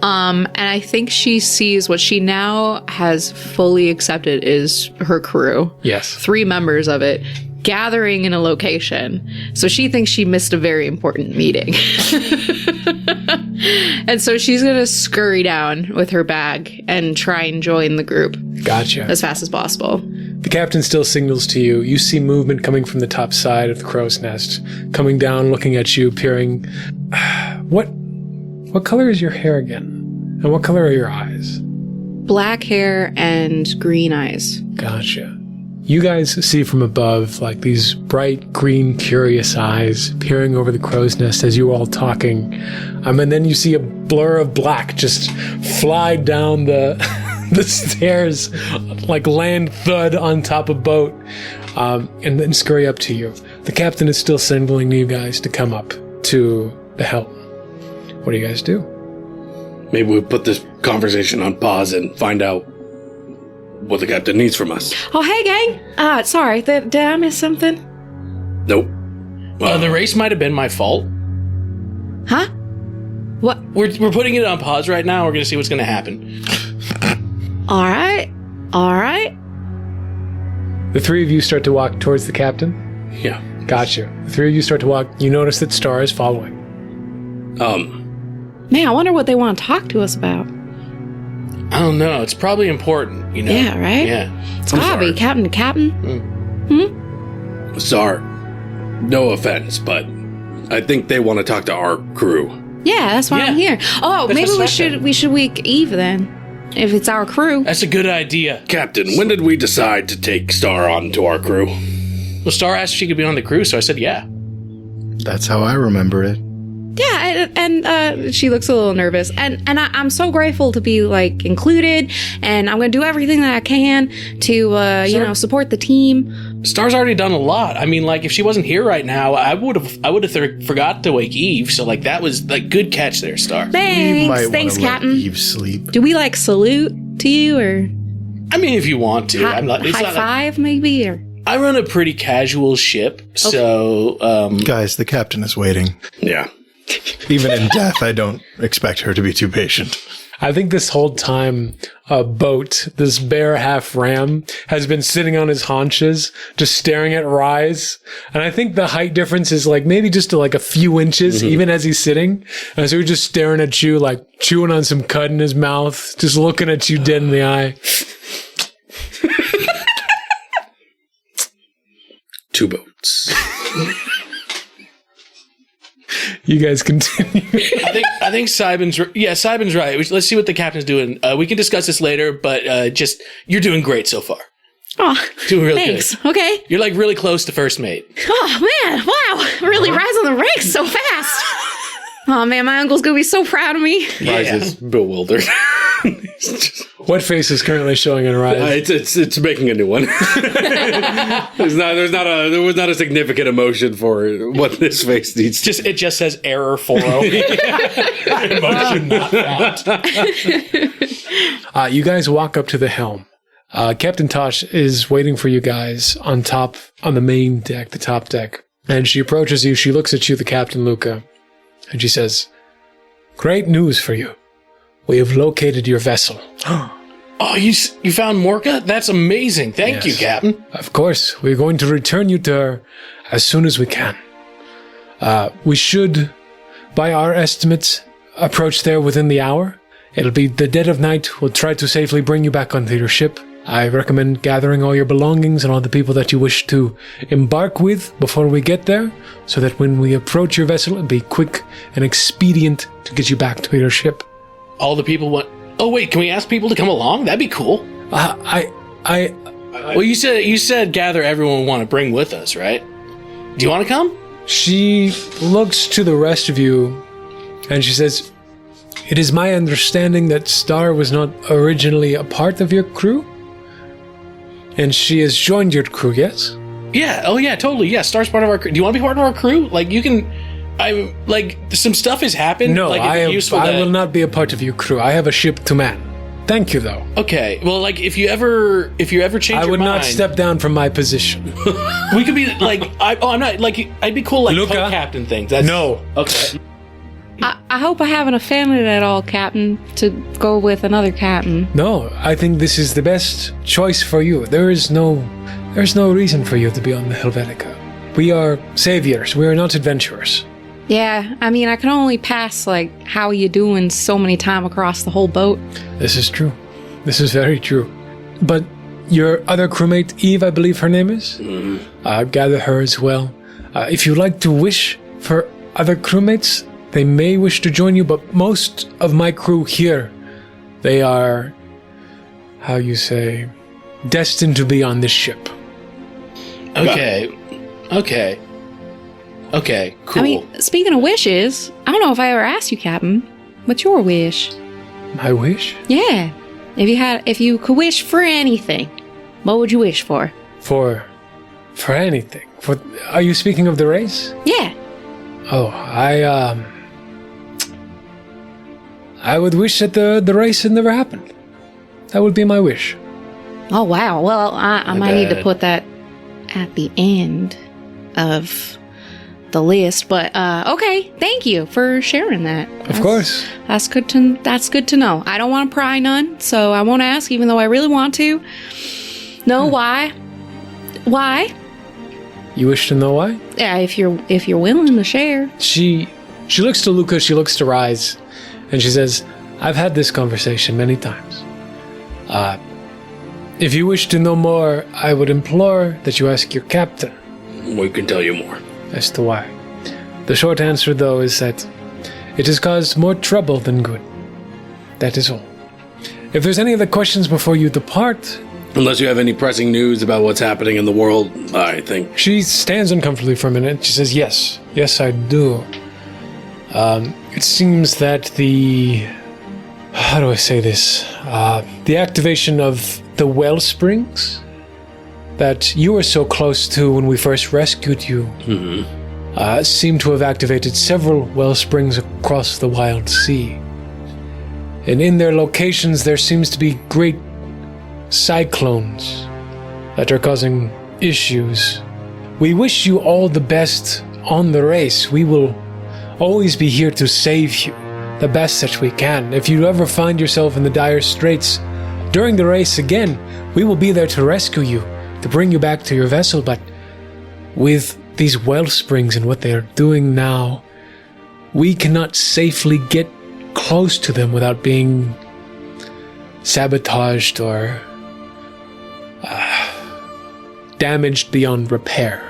And I think she sees what she now has fully accepted is her crew. Yes. 3 members of it gathering in a location. So she thinks she missed a very important meeting. And so she's going to scurry down with her bag and try and join the group. Gotcha. As fast as possible. The captain still signals to you. You see movement coming from the top side of the crow's nest, coming down, looking at you, peering. What color is your hair again? And what color are your eyes? Black hair and green eyes. Gotcha. You guys see from above, like, these bright green, curious eyes peering over the crow's nest as you all talking. And then you see a blur of black just fly down the the stairs, like land thud on top of boat, and then scurry up to you. The captain is still signaling you guys to come up to the helm. What do you guys do? Maybe we put this conversation on pause and find out what the captain needs from us. Oh, hey, gang. Sorry, did I miss something? Nope. The race might have been my fault. Huh? What? We're putting it on pause right now. We're going to see what's going to happen. All right. The three of you start to walk towards the captain. Yeah. Gotcha. The three of you start to walk. You notice that Star is following. Man, I wonder what they want to talk to us about. I don't know. It's probably important, you know? Yeah, right? Yeah. It's gotta be Captain. Czar, no offense, but I think they want to talk to our crew. Yeah, that's why I'm here. Oh, That's maybe what's we should wake Eve then. If it's our crew. That's a good idea. Captain, when did we decide to take Star onto our crew? Well, Star asked if she could be on the crew, so I said yeah. That's how I remember it. Yeah, and she looks a little nervous, and I'm so grateful to be like included, and I'm gonna do everything that I can to support the team. Star's already done a lot. I mean, like, if she wasn't here right now, I would have forgot to wake Eve. So, like, that was like good catch there, Star. You might Thanks, wanna let Captain. Eve sleep. Do we like salute to you or I mean, if you want to, I'm not. It's high not like- five maybe or? I run a pretty casual ship, so Guys, the captain is waiting. Yeah. Even in death, I don't expect her to be too patient. I think this whole time, boat, this bear half ram, has been sitting on his haunches, just staring at Rise. And I think the height difference is like maybe just like a few inches, even as he's sitting. And so he's just staring at you, like chewing on some cud in his mouth, just looking at you dead in the eye. Two boats. You guys continue. I think Psybin's right. Let's see what the captain's doing. We can discuss this later, but you're doing great so far. Oh, Doing really thanks. good. Okay. You're like really close to first mate. Oh man, wow! Really rising the ranks so fast. Oh man, my uncle's gonna be so proud of me. Rise is bewildered. What face is currently showing in Rise? It's making a new one. There was not a significant emotion for what this face needs. It just says error 40. Emotion not found. You guys walk up to the helm. Captain Tash is waiting for you guys on the main deck, the top deck. And she approaches you. She looks at you, the captain, Luca. And she says, "Great news for you. We have located your vessel." Oh, you found Morca? That's amazing. Thank you, Captain. Of course, we're going to return you to her as soon as we can. We should, by our estimates, approach there within the hour. It'll be the dead of night. We'll try to safely bring you back onto your ship. I recommend gathering all your belongings and all the people that you wish to embark with before we get there, so that when we approach your vessel, it'll be quick and expedient to get you back to your ship. All the people want... Oh, wait, can we ask people to come along? That'd be cool. Well, you said gather everyone we want to bring with us, right? Do you want to come? She looks to the rest of you and she says, "It is my understanding that Star was not originally a part of your crew? And she has joined your crew, yes?" Yeah. Oh, yeah, totally. Yeah, Star's part of our crew. Do you want to be part of our crew? Like, you can... some stuff has happened. No, like, I will not be a part of your crew. I have a ship to man. Thank you, though. Okay. Well, like, if you ever change your mind... I would not step down from my position. We could be, like... I'm not... Like, I'd be cool, like, Luca? co-captain things. That's... No. Okay. I hope I haven't offended at all, Captain, to go with another captain. No, I think this is the best choice for you. There's no reason for you to be on the Helvetica. We are saviors. We are not adventurers. Yeah, I mean, I can only pass, like, how you doing so many times across the whole boat. This is true. This is very true. But your other crewmate, Eve, I believe her name is? Gather her as well. If you'd like to wish for other crewmates, they may wish to join you, but most of my crew here, they are, how you say, destined to be on this ship. Okay, cool. I mean, speaking of wishes, I don't know if I ever asked you, Captain. What's your wish? My wish? Yeah. If you could wish for anything, what would you wish for? For anything. Are you speaking of the race? Yeah. Oh, I would wish that the race had never happened. That would be my wish. Oh, wow. Well, I might need to put that at the end of the list, but okay. Thank you for sharing that. Of course. That's good to know. I don't want to pry none, so I won't ask, even though I really want to. No, why? Why? You wish to know why? Yeah, if you're willing to share. She looks to Luca, she looks to Rise, and she says, I've had this conversation many times. If you wish to know more, I would implore that you ask your captain. We can tell you more. As to why. The short answer, though, is that it has caused more trouble than good. That is all. If there's any other questions before you depart... Unless you have any pressing news about what's happening in the world, I think... She stands uncomfortably for a minute. She says, yes. Yes, I do. It seems that the... How do I say this? The activation of the well springs that you were so close to when we first rescued you seem to have activated several well springs across the Wildsea. And in their locations, there seems to be great cyclones that are causing issues. We wish you all the best on the race. We will always be here to save you the best that we can. If you ever find yourself in the dire straits during the race again, we will be there to rescue you, to bring you back to your vessel. But with these well springs and what they are doing now, we cannot safely get close to them without being sabotaged or damaged beyond repair.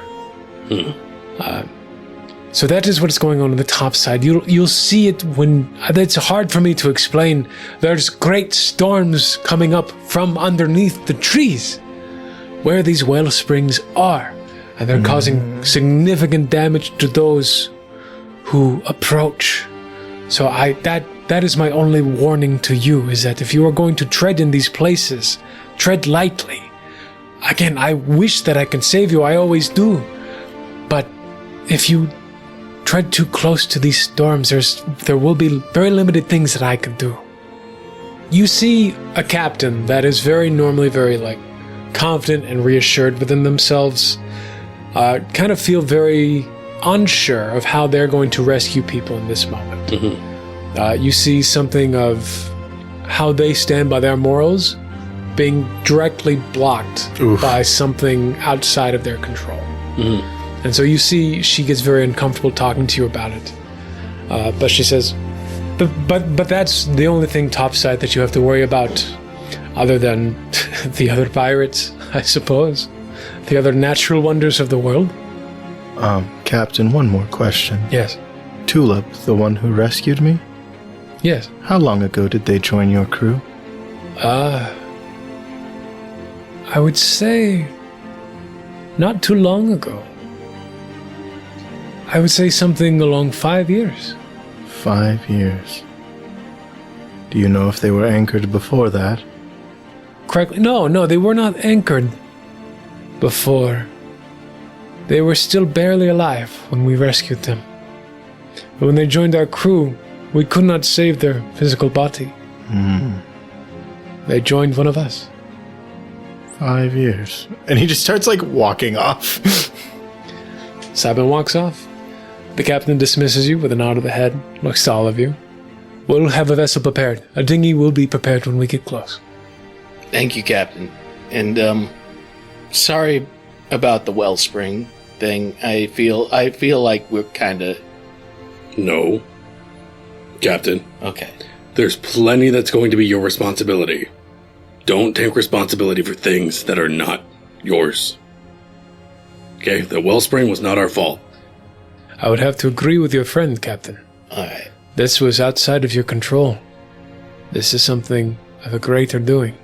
So that is what's going on the top side. You'll see it when... It's hard for me to explain. There's great storms coming up from underneath the trees where these well springs are, and they're causing significant damage to those who approach. So that is my only warning to you, is that if you are going to tread in these places, tread lightly. Again, I wish that I can save you, I always do. But if you tread too close to these storms, there will be very limited things that I can do. You see a captain that is normally very confident and reassured within themselves, kind of feel very unsure of how they're going to rescue people in this moment. You see something of how they stand by their morals being directly blocked by something outside of their control. And so you see she gets very uncomfortable talking to you about it. But she says, but that's the only thing topside that you have to worry about, other than the other pirates, I suppose. The other natural wonders of the world. Captain, one more question. Yes. Tulip, the one who rescued me? Yes. How long ago did they join your crew? I would say not too long ago. I would say something along 5 years. 5 years. Do you know if they were anchored before that? Correctly? No, they were not anchored before. They were still barely alive when we rescued them. But when they joined our crew, we could not save their physical body. They joined one of us. 5 years. And he just starts walking off. Psybin walks off. The captain dismisses you with a nod of the head, looks to all of you. We'll have a vessel prepared. A dinghy will be prepared when we get close. Thank you, Captain. And, sorry about the wellspring thing. I feel like we're kinda... No. Captain. Okay. There's plenty that's going to be your responsibility. Don't take responsibility for things that are not yours. Okay? The wellspring was not our fault. I would have to agree with your friend, Captain. All right. This was outside of your control. This is something of a greater doing.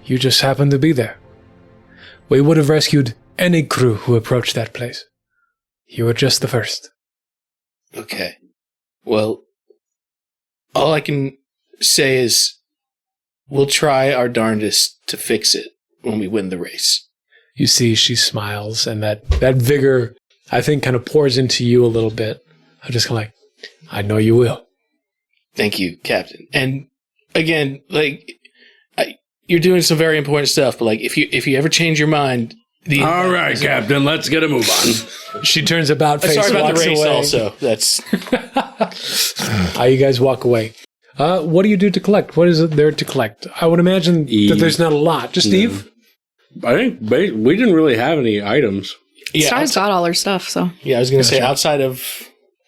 You just happened to be there. We would have rescued any crew who approached that place. You were just the first. Okay. Well, all I can say is we'll try our darndest to fix it when we win the race. You see, she smiles, and that vigor, I think, kind of pours into you a little bit. I'm just kind of like, I know you will. Thank you, Captain. And again, like, you're doing some very important stuff, but like, if you ever change your mind, All right, Captain, let's get a move on. She turns about face, sorry about walks the race. away. Also, that's You guys walk away. What do you do to collect? What is it there to collect? I would imagine that there's not a lot. Just Eve? I think we didn't really have any items. Star's got all her stuff, so. Yeah, I was going to say outside of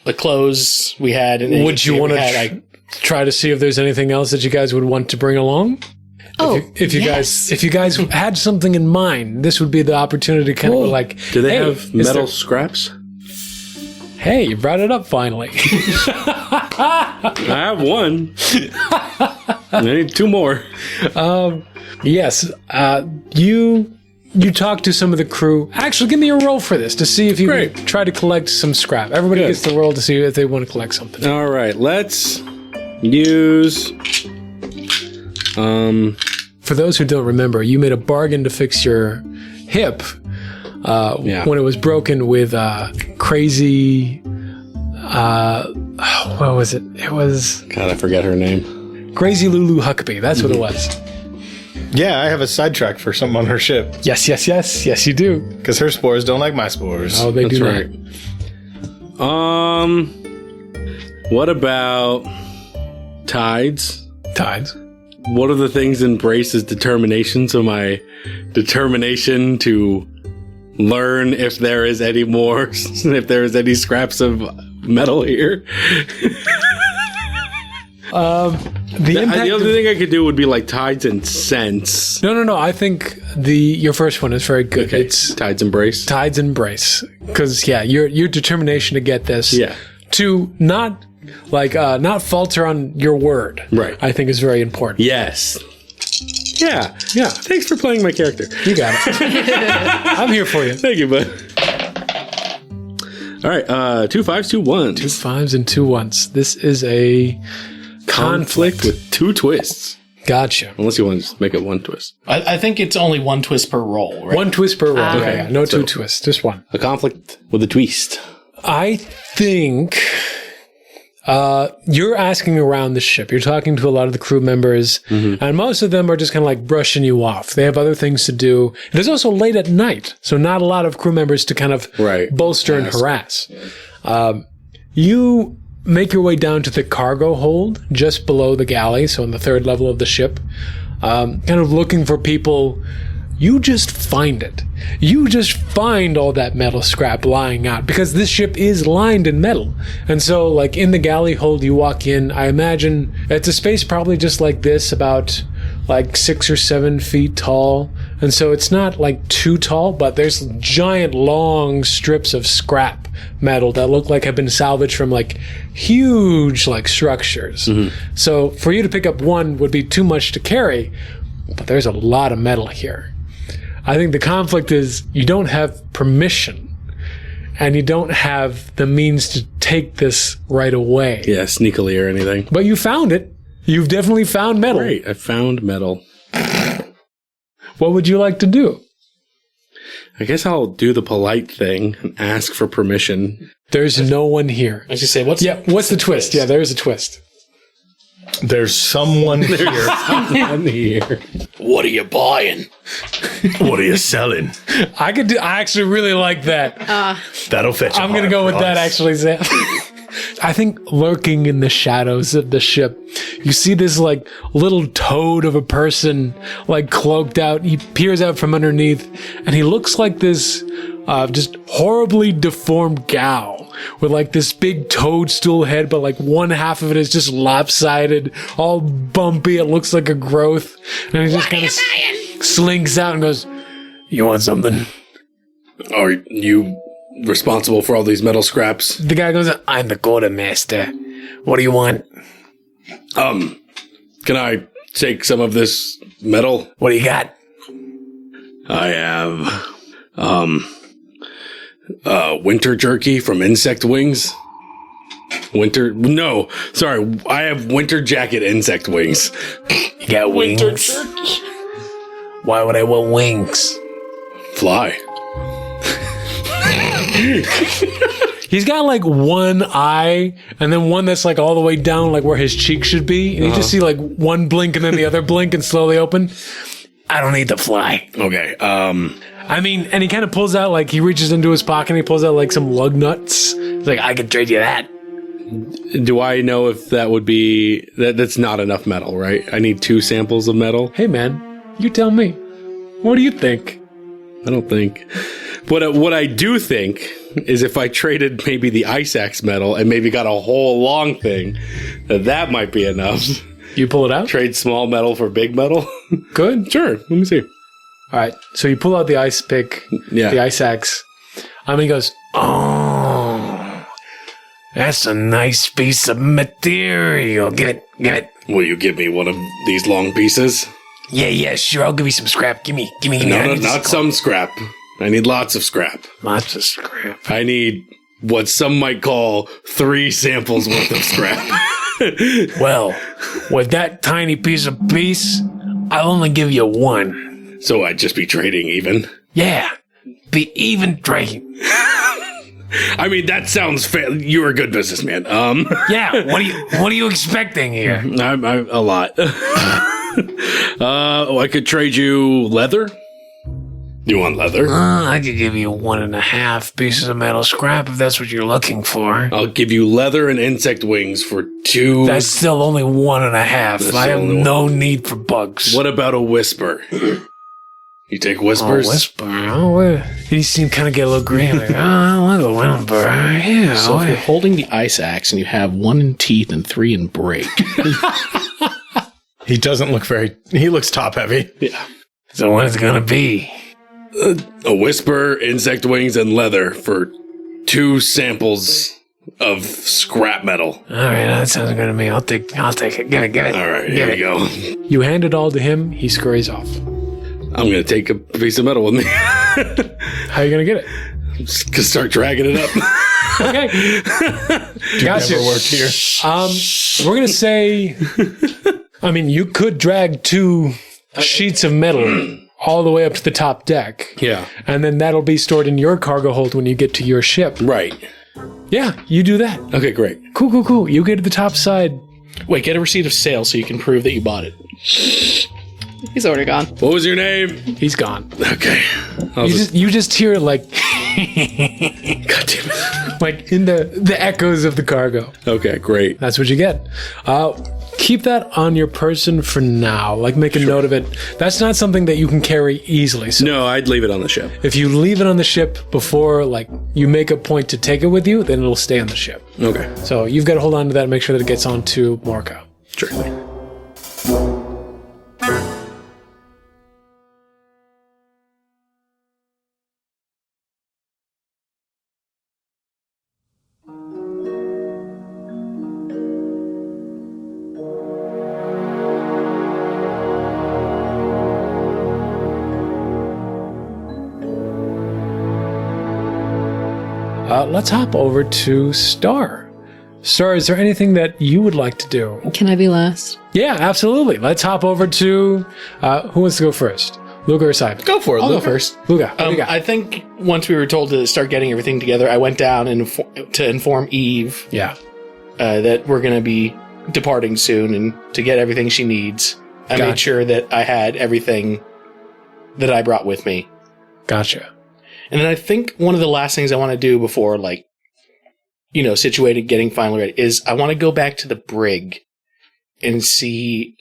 the clothes we had, and Would you want to try to see if there's anything else that you guys would want to bring along? Oh, if you guys had something in mind, this would be the opportunity to kind of like. Do they hey, have metal scraps? Hey, you brought it up finally. I have one. I need two more. Yes, you talk to some of the crew. Actually, give me a roll for this to see if you can try to collect some scrap. Everybody gets to roll to see if they want to collect something. All right, let's use. For those who don't remember, you made a bargain to fix your hip when it was broken with crazy. What was it? It was God, I forget her name. Crazy Lulu Huckabee. That's what it was. Yeah, I have a sidetrack for something on her ship. Yes, you do. Because her spores don't like my spores. Oh, they That's do right. not. What about tides? Tides. What are the things in Brace's determination? So my determination to learn if there is any more, if there is any scraps of metal here. The other thing I could do would be like tides and sense. No. I think your first one is very good. Okay. It's tides and brace. tides and brace. Because your determination to get this. Yeah. To not falter on your word. Right. I think is very important. Yes. Yeah. Thanks for playing my character. You got it. I'm here for you. Thank you, bud. All right. 2 5s, 2 1s. 2 5s and 2 1s. This is a conflict with 2 twists. Gotcha. Unless you want to just make it 1 twist. I think it's only 1 twist per roll, right? 1 twist per roll. Okay. Yeah. No 2 twists. Just 1. A conflict with a twist. I think you're asking around the ship. You're talking to a lot of the crew members, and most of them are just kind of like brushing you off. They have other things to do. It is also late at night, so not a lot of crew members to kind of bolster and harass. You make your way down to the cargo hold just below the galley, so on the 3rd level of the ship, kind of looking for people. You just find it. You just find all that metal scrap lying out because this ship is lined in metal. And so, like, in the galley hold, you walk in, I imagine it's a space probably just like this, about like 6 or 7 feet tall. And so it's not like too tall, but there's giant long strips of scrap metal that look like have been salvaged from like huge like structures. So for you to pick up one would be too much to carry, but there's a lot of metal here. I think the conflict is you don't have permission and you don't have the means to take this right away. Yeah, sneakily or anything. But you found it. You've definitely found metal. Great, I found metal. What would you like to do? I guess I'll do the polite thing and ask for permission. There's no one here. I should say, what's the twist? Yeah, there is a twist. There's someone here. I'm here. What are you buying? What are you selling? I actually really like that. That'll fetch. I'm going to go with that, actually, Sam. I think lurking in the shadows of the ship, you see this like little toad of a person like cloaked out. He peers out from underneath and he looks like this just horribly deformed gal with like this big toadstool head, but like one half of it is just lopsided, all bumpy. It looks like a growth. And he just kind of slinks out and goes, "You want something?" Are you responsible for all these metal scraps? The guy goes, "I'm the quartermaster. What do you want? Can I take some of this metal? What do you got? I have, winter jerky from insect wings. I have winter jacket insect wings. You got wings? Why would I want wings? Fly. He's got like one eye and then one that's like all the way down like where his cheek should be. And you just see like one blink and then the other blink and slowly open. I don't need to fly. Okay. I mean, and he kind of pulls out like he reaches into his pocket and he pulls out like some lug nuts. He's like, I could trade you that. Do I know if that would be that's not enough metal, right? I need 2 samples of metal. Hey man, you tell me. What do you think? I don't think. What I do think is if I traded maybe the ice axe metal and maybe got a whole long thing, that might be enough. You pull it out? Trade small metal for big metal? Good. Sure. Let me see. All right. So you pull out the ice pick, the ice axe. He goes, oh, that's a nice piece of material. Give it. Will you give me one of these long pieces? Yeah, sure. I'll give you some scrap. Give me. No, not some scrap. I need lots of scrap. Lots of scrap. I need what some might call 3 samples worth of scrap. Well, with that tiny piece, I'll only give you 1. So I'd just be trading even? Yeah, be even trading. I mean, that sounds fair. You're a good businessman. Yeah, what are you expecting here? I'm a lot. I could trade you leather. You want leather? I could give you 1.5 pieces of metal scrap if that's what you're looking for. I'll give you leather and insect wings for 2. That's still only 1.5. I have no need for bugs. What about a whisper? You take whispers? Oh, whisper. Oh, he seemed kind of get a little green. Like, I like a whisper. Yeah. So if you're holding the ice axe and you have 1 in teeth and 3 in break. He doesn't look he looks top heavy. Yeah. So what is it going to be? A whisper, insect wings, and leather for 2 samples of scrap metal. All right, that sounds good to me. I'll take it. Give it. All right, here we go. You hand it all to him. He scurries off. I'm going to take a piece of metal with me. How are you going to get it? I'm just going to start dragging it up. Okay. Gotcha. Never worked here. We're going to say, you could drag 2 sheets of metal all the way up to the top deck. Yeah. And then that'll be stored in your cargo hold when you get to your ship. Right. Yeah, you do that. Okay, great. Cool. You get to the top side. Wait, get a receipt of sale so you can prove that you bought it. He's already gone. What was your name? He's gone. Okay. You just hear it like, God damn it. like in the echoes of the cargo. Okay, great. That's what you get. Keep that on your person for now. Like, make a note of it. That's not something that you can carry easily. So No, I'd leave it on the ship. if you leave it on the ship before, like, you make a point to take it with you, then it'll stay on the ship. Okay. So you've got to hold on to that and make sure that it gets onto Morca. Sure. Let's hop over to Star. Star, is there anything that you would like to do? Can I be last? Yeah, absolutely. Let's hop over to... who wants to go first? Luca or Psybin? Go for it, I'll Luca. go first. Luca, what do you got? I think once we were told to start getting everything together, I went down and to inform Eve Yeah. that we're going to be departing soon and to get everything she needs. I Gotcha. made sure that I had everything that I brought with me. Gotcha. And then I think one of the last things I want to do before, situated, getting finally ready, is I want to go back to the brig and see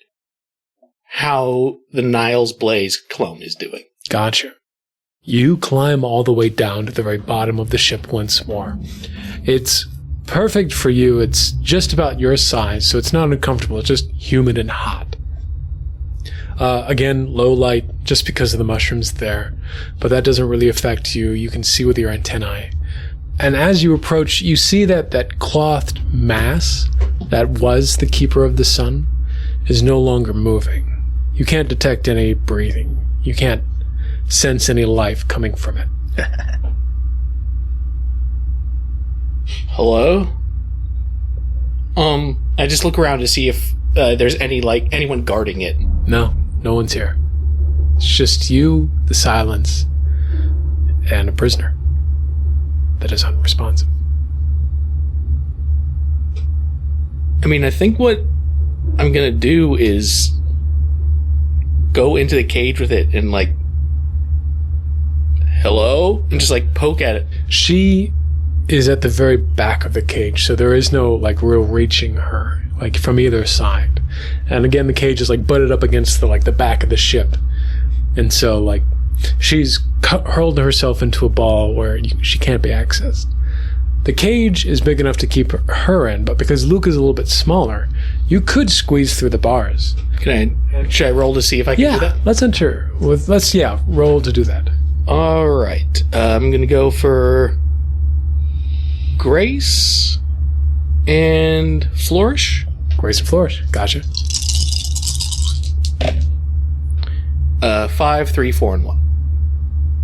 how the Niles Blaze clone is doing. Gotcha. You climb all the way down to the very bottom of the ship once more. It's perfect for you. It's just about your size, so it's not uncomfortable. It's just humid and hot. Again, low light just because of the mushrooms there, but that doesn't really affect you. You can see with your antennae. And as you approach, you see that clothed mass that was the Keeper of the Sun is no longer moving. You can't detect any breathing. You can't sense any life coming from it. Hello? I just look around to see if there's anyone guarding it. No one's here. It's just you, the silence, and a prisoner that is unresponsive. I mean, I think what I'm gonna do is go into the cage with it and hello? And just poke at it. She is at the very back of the cage, so there is no real reaching her, from either side. And again, the cage is butted up against the back of the ship. And so she's hurled herself into a ball where she can't be accessed. The cage is big enough to keep her in, but because Luca's a little bit smaller, you could squeeze through the bars. Should I roll to see if I can do that? Let's enter. Roll to do that. All right. I'm going to go for Grace and Flourish. Grace and Flourish. Gotcha. 5, 3, 4, and 1.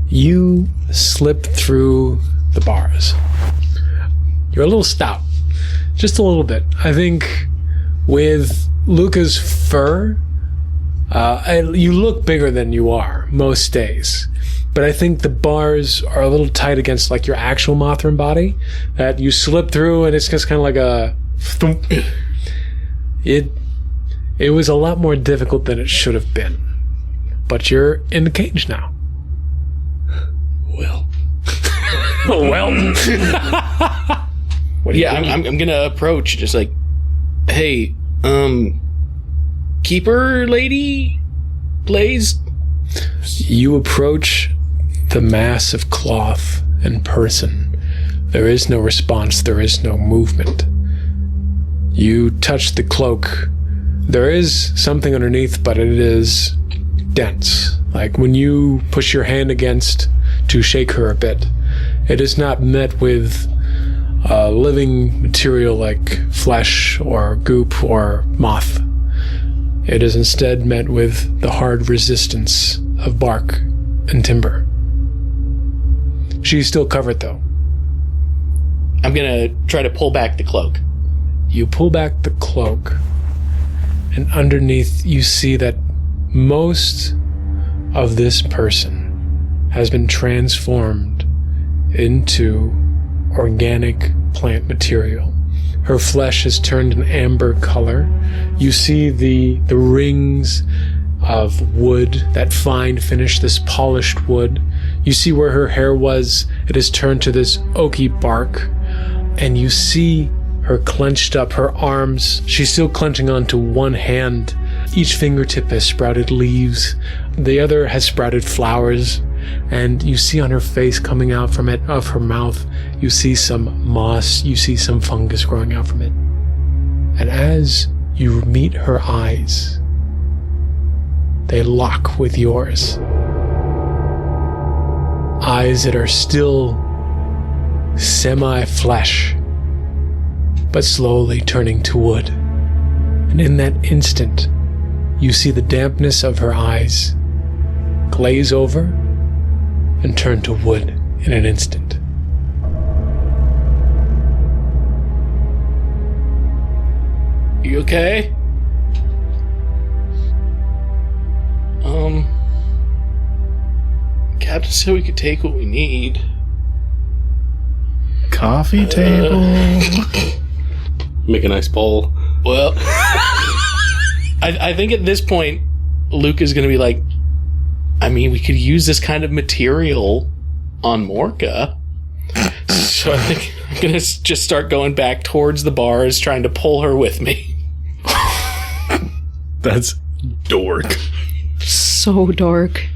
You slip through the bars. You're a little stout. Just a little bit. I think with Luca's fur, you look bigger than you are most days. But I think the bars are a little tight against your actual Mothran body, that you slip through and it's just kind of like a thump. It was a lot more difficult than it should have been. But you're in the cage now. Well. Well. I'm gonna approach just hey, keeper lady, please. You approach the mass of cloth and person. There is no response. There is no movement. You touch the cloak. There is something underneath, but it is dense. When you push your hand against to shake her a bit, it is not met with living material like flesh or goop or moth. It is instead met with the hard resistance of bark and timber. She's still covered, though. I'm gonna try to pull back the cloak. You pull back the cloak, and underneath you see that most of this person has been transformed into organic plant material. Her flesh has turned an amber color. You see the rings of wood, that fine finish, this polished wood. You see where her hair was, it has turned to this oaky bark. And you see her clenched up, her arms, she's still clenching onto one hand. Each fingertip has sprouted leaves. The other has sprouted flowers. And you see on her face coming out from it, of her mouth, you see some moss, you see some fungus growing out from it. And as you meet her eyes, they lock with yours. Eyes that are still semi-flesh, but slowly turning to wood. And in that instant, you see the dampness of her eyes glaze over and turn to wood in an instant. You okay? Captain said we could take what we need. Coffee table. Make a nice bowl. Well, I think at this point, Luke is going to be like, I mean, we could use this kind of material on Morca. So I think I'm going to just start going back towards the bars, trying to pull her with me. That's dork. So dark.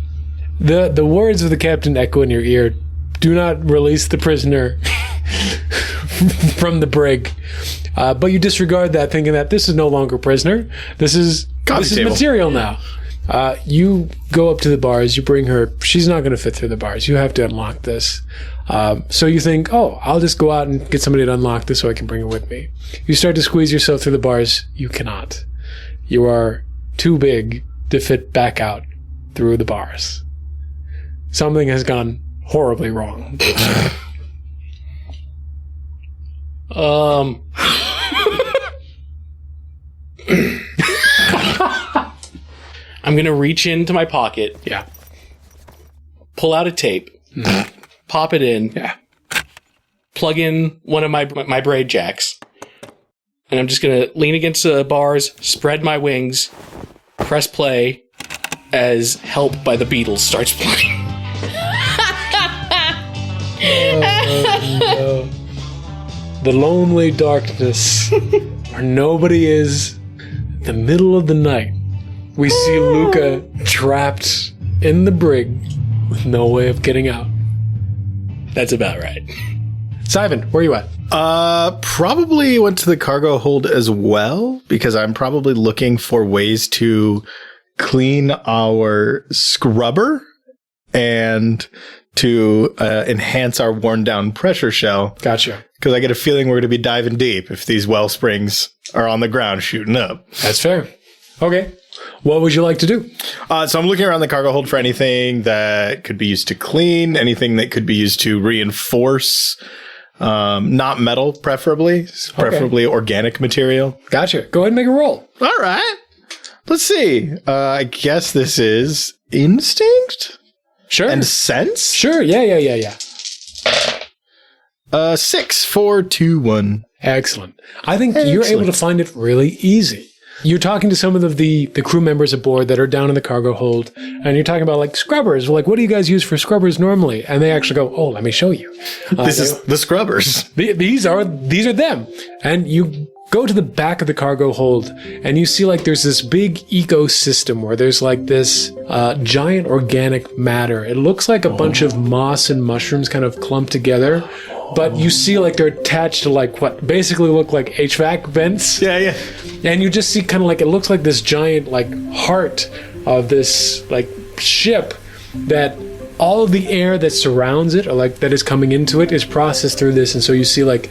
The words of the captain echo in your ear. Do not release the prisoner from the brig. But you disregard that, thinking that this is no longer a prisoner. This is table. material now. You go up to the bars, you bring her. She's not going to fit through the bars. You have to unlock this. So you think, I'll just go out and get somebody to unlock this so I can bring her with me. You start to squeeze yourself through the bars. You cannot. You are too big to fit back out through the bars. Something has gone horribly wrong. I'm going to reach into my pocket. Yeah. Pull out a tape. Pop it in. Yeah. Plug in one of my braid jacks. And I'm just going to lean against the bars, spread my wings, press play as Help by the Beatles starts playing. No. The lonely darkness where nobody is. The middle of the night. We see Luca trapped in the brig with no way of getting out. That's about right. Psybin, where are you at? Probably went to the cargo hold as well, because I'm probably looking for ways to clean our scrubber and to enhance our worn down pressure shell. Gotcha. Because I get a feeling we're going to be diving deep if these well springs are on the ground shooting up. That's fair. Okay. What would you like to do? So I'm looking around the cargo hold for anything that could be used to clean, anything that could be used to reinforce, not metal, preferably organic material. Gotcha. Go ahead and make a roll. All right. Let's see. I guess this is instinct? Sure. And sense? Sure. Yeah. 6, 4, 2, 1. Excellent. I think you're able to find it really easy. You're talking to some of the crew members aboard that are down in the cargo hold, and you're talking about like scrubbers. Like, what do you guys use for scrubbers normally? And they actually go, let me show you. This is the scrubbers. These are them. And you go to the back of the cargo hold, and you see like there's this big ecosystem where there's like this giant organic matter. It looks like a bunch of moss and mushrooms kind of clumped together. But you see like they're attached to like what basically look like HVAC vents. Yeah. And you just see kind of like, it looks like this giant like heart of this like ship that all of the air that surrounds it or like that is coming into it is processed through this. And so you see like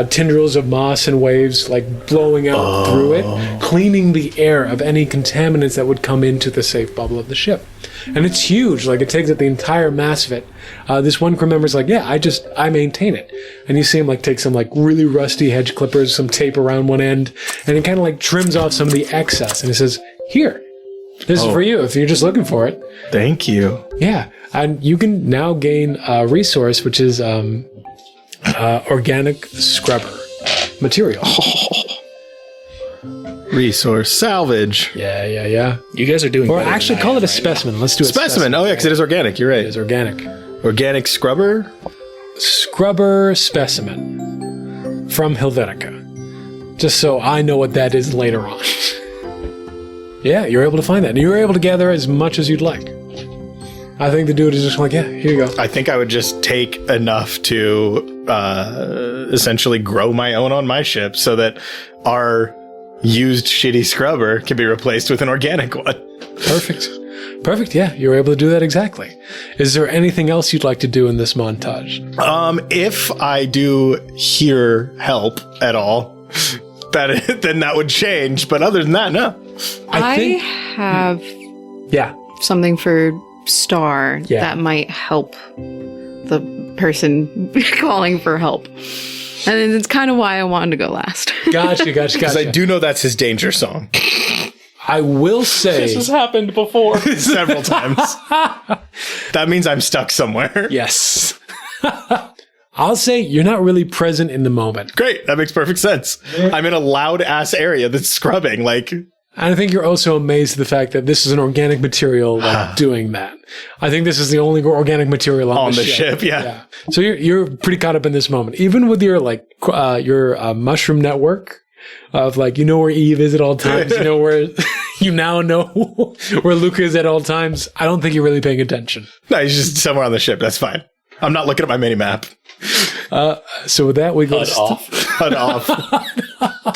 tendrils of moss and waves like blowing out through it, cleaning the air of any contaminants that would come into the safe bubble of the ship. And it's huge. Like it takes up the entire mass of it. This one crew member's like, I maintain it. And you see him like take some like really rusty hedge clippers, some tape around one end, and he kind of like trims off some of the excess. And he says, here, this is for you if you're just looking for it. Thank you. Yeah. And you can now gain a resource, which is organic scrubber material. Resource salvage. Yeah. You guys are doing Or better actually than call I it a am specimen. Let's do it. Specimen. Oh, yeah, because it is organic. You're right. It is organic. Organic scrubber. Scrubber specimen from Helvetica. Just so I know what that is later on. Yeah, you're able to find that. And you're able to gather as much as you'd like. I think the dude is just like, here you go. I think I would just take enough to essentially grow my own on my ship so that our used shitty scrubber can be replaced with an organic one. Perfect, yeah. You're able to do that exactly. Is there anything else you'd like to do in this montage? If I do hear help at all, then that would change. But other than that, no. I have something for Star that might help the person calling for help. And it's kind of why I wanted to go last. Gotcha. Because I do know that's his danger song. I will say... This has happened before. Several times. That means I'm stuck somewhere. Yes. I'll say you're not really present in the moment. Great. That makes perfect sense. I'm in a loud-ass area that's scrubbing, like... And I think you're also amazed at the fact that this is an organic material doing that. I think this is the only organic material on the ship. Yeah. So you're pretty caught up in this moment. Even with your mushroom network of like, you know where Eve is at all times, you know where you now know where Luca is at all times. I don't think you're really paying attention. No, he's just somewhere on the ship. That's fine. I'm not looking at my mini map. So with that, we go HUD off.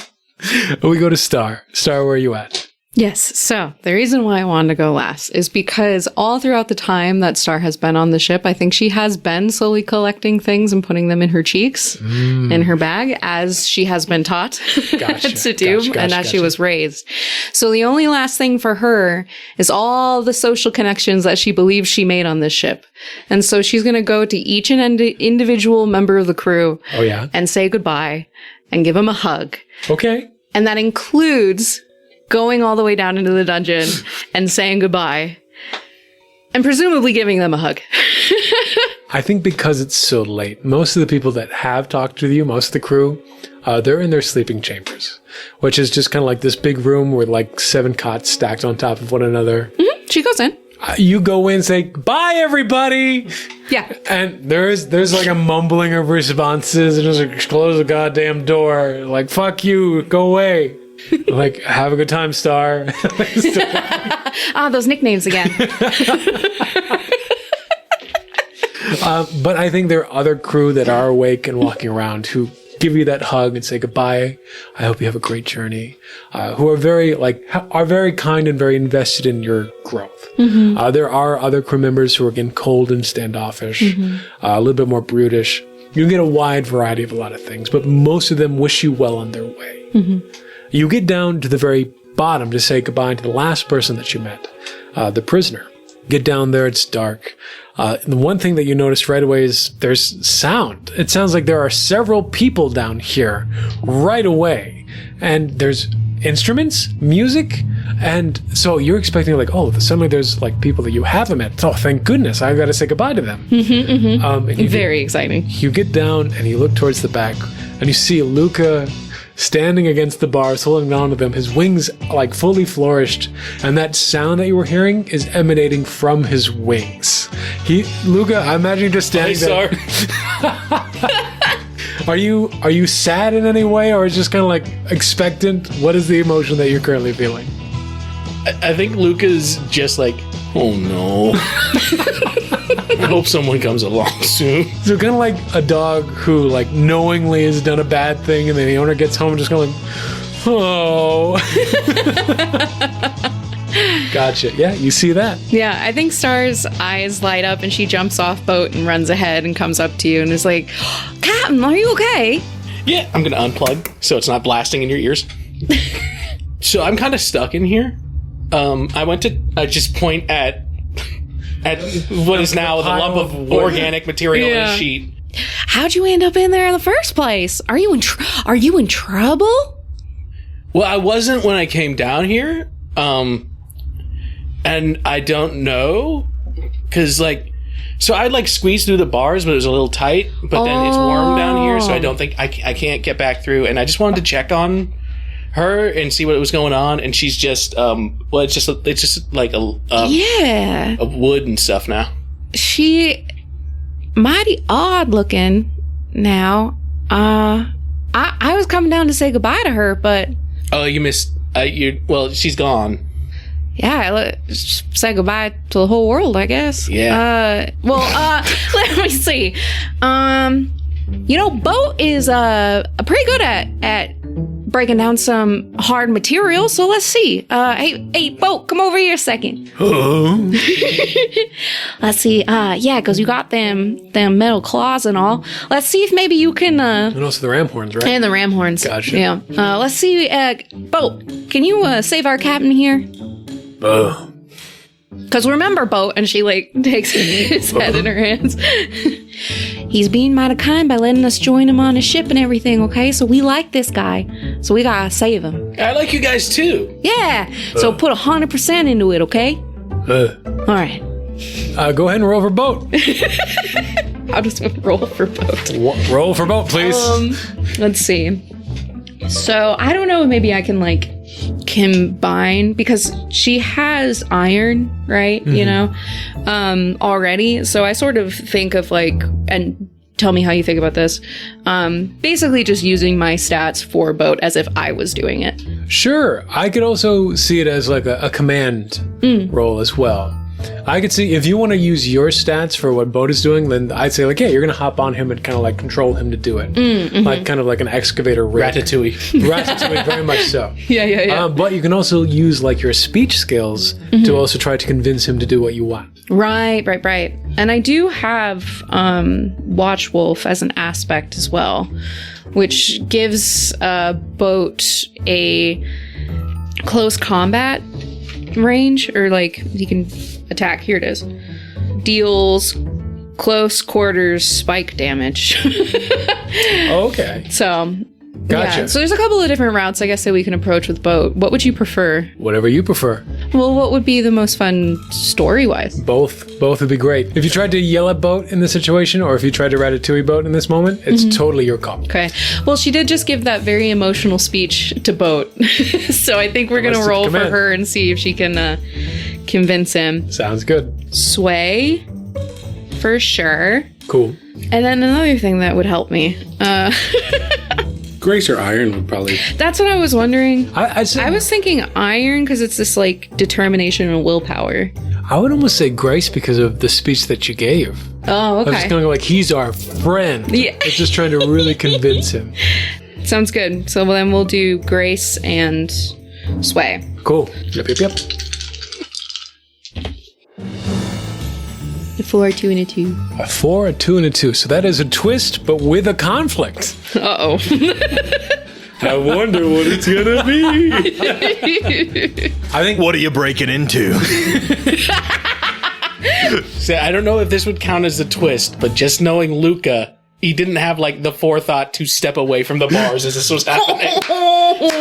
we go to Star. Star, where are you at? Yes. So the reason why I wanted to go last is because all throughout the time that Star has been on the ship, I think she has been slowly collecting things and putting them in her cheeks, in her bag, as she has been taught to do, and as she was raised. So the only last thing for her is all the social connections that she believes she made on this ship. And so she's going to go to each and individual member of the crew and say goodbye and give them a hug. Okay. And that includes going all the way down into the dungeon and saying goodbye and presumably giving them a hug. I think because it's so late, most of the people that have talked to you, most of the crew, they're in their sleeping chambers, which is just kind of like this big room with like 7 cots stacked on top of one another. Mm-hmm. She goes in. You go in, say, bye, everybody. Yeah. And there's like a mumbling of responses and just like, close the goddamn door. Like, fuck you, go away. Like, have a good time, Star. Those nicknames again. But I think there are other crew that are awake and walking around who give you that hug and say goodbye. I hope you have a great journey. Who are very kind and very invested in your growth. Mm-hmm. There are other crew members who are again cold and standoffish, a little bit more brutish. You get a wide variety of a lot of things, but most of them wish you well on their way. Mm-hmm. You get down to the very bottom to say goodbye to the last person that you met, the prisoner. Get down there, it's dark. The one thing that you notice right away is there's sound. It sounds like there are several people down here right away. And there's instruments, music, and so you're expecting like, oh, suddenly there's like people that you haven't met. Oh, thank goodness, I've got to say goodbye to them. Very exciting. You get down and you look towards the back and you see Luca standing against the bars, holding on to them, his wings like fully flourished, and that sound that you were hearing is emanating from his wings. Luca, I imagine you just standing there. Are you sad in any way, or just kind of like expectant? What is the emotion that you're currently feeling? I think Luca's just like, oh no. I hope someone comes along soon. So kind of like a dog who like knowingly has done a bad thing, and then the owner gets home and just kind of like, oh. Gotcha. Yeah, you see that. Yeah, I think Star's eyes light up and she jumps off boat and runs ahead and comes up to you and is like, Captain, are you okay? Yeah, I'm going to unplug so it's not blasting in your ears. So I'm kind of stuck in here. I just point at what is now the lump of organic material in a sheet. How'd you end up in there in the first place? Are you in trouble? Well, I wasn't when I came down here. And I don't know, because so I squeezed through the bars, but it was a little tight. But then it's warm down here, so I don't think I can't get back through. And I just wanted to check on her and see what was going on. And she's just it's just like a wood and stuff now. She mighty odd looking now. I was coming down to say goodbye to her, but you missed. She's gone. Yeah, say goodbye to the whole world, I guess. Yeah. Let me see. Boat is pretty good at breaking down some hard material, so let's see. Hey, Boat, come over here a second. Let's see. Because you got them metal claws and all. Let's see if maybe you can... and also the ram horns, right? And the ram horns. Gotcha. Yeah. Let's see. Boat, can you save our captain here? Because remember, Boat, and she takes his head in her hands. He's being mighty kind by letting us join him on his ship and everything, okay? So we like this guy, so we gotta save him. I like you guys too. Yeah, so put 100% into it, okay? All right. Go ahead and roll for Boat. I'll just roll for Boat. Roll for Boat, please. Let's see. So I don't know, maybe I can combine, because she has iron, right? Mm-hmm. Already. So I sort of think of and tell me how you think about this. Basically just using my stats for Boat as if I was doing it. Sure. I could also see it as a command roll as well. I could see if you want to use your stats for what Boat is doing, then I'd say like, yeah, you're gonna hop on him and kind of like control him to do it, like kind of like an excavator rig. Ratatouille, very much so. Yeah. But you can also use like your speech skills to also try to convince him to do what you want. Right. And I do have Watch Wolf as an aspect as well, which gives Boat a close combat range, or like he can attack. Here it is. Deals close quarters spike damage. Okay. So, Gotcha. yeah. So there's a couple of different routes I guess that we can approach with Boat. What would you prefer? Whatever you prefer. Well, what would be the most fun story-wise? Both would be great. If you tried to yell at Boat in this situation, or if you tried to Ratatouille Boat in this moment, it's totally your call. Okay. Well, she did just give that very emotional speech to Boat. So I think we're going to roll for her and see if she can convince him. Sounds good. Sway, for sure. Cool. And then another thing that would help me. Grace or iron would probably. That's what I was wondering. I was thinking iron because it's this like determination and willpower. I would almost say Grace because of the speech that you gave. Oh, I was okay. just going to go like, he's our friend. Yeah. It's just trying to really convince him. Sounds good. So then we'll do Grace and Sway. Cool. Yep. A 4, a 2, and a 2. A 4, a 2, and a 2. So that is a twist, but with a conflict. Uh-oh. I wonder what it's gonna be. I think. What are you breaking into? See, I don't know if this would count as a twist, but just knowing Luca, he didn't have like the forethought to step away from the bars as this was happening.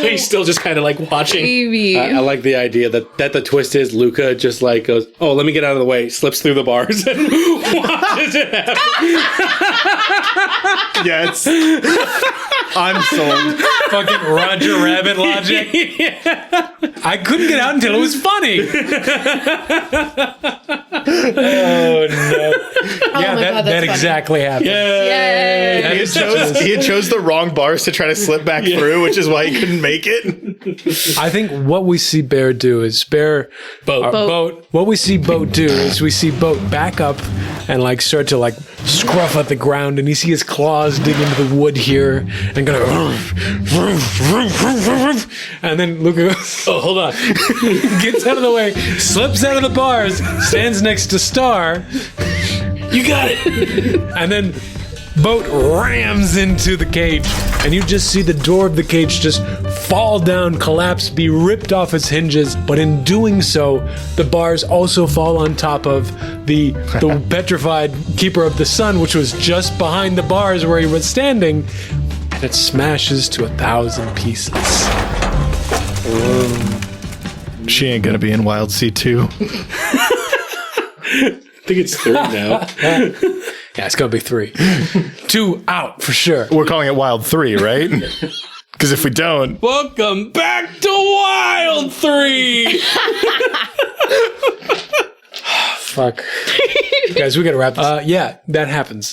He's still just kind of like watching. Baby. I like the idea that the twist is Luca just like goes, oh, let me get out of the way, slips through the bars and watches it happen. Yes. I'm sold. Fucking Roger Rabbit logic. I couldn't get out until it was funny. Oh no! Yeah, that exactly happened. Yay! He had chose the wrong bars to try to slip back through, which is why he couldn't make it. I think what we see Bear do is Boat. What we see Boat do is we see Boat back up and like start to like scruff at the ground, and you see his claws dig into the wood here and go, and then Luca goes, oh, hold on, gets out of the way, slips out of the bars, stands next to Star. You got it. And then Boat rams into the cage, and you just see the door of the cage just fall down, collapse, be ripped off its hinges. But in doing so, the bars also fall on top of the petrified Keeper of the Sun, which was just behind the bars where he was standing, and it smashes to 1,000 pieces. She ain't gonna be in Wildsea 2. I think it's 3 now. Yeah, it's gonna be 3. 2 out for sure. We're calling it Wild 3, right? Because if we don't... Welcome back to Wild 3! Fuck. Guys, we gotta wrap this. Yeah, that happens.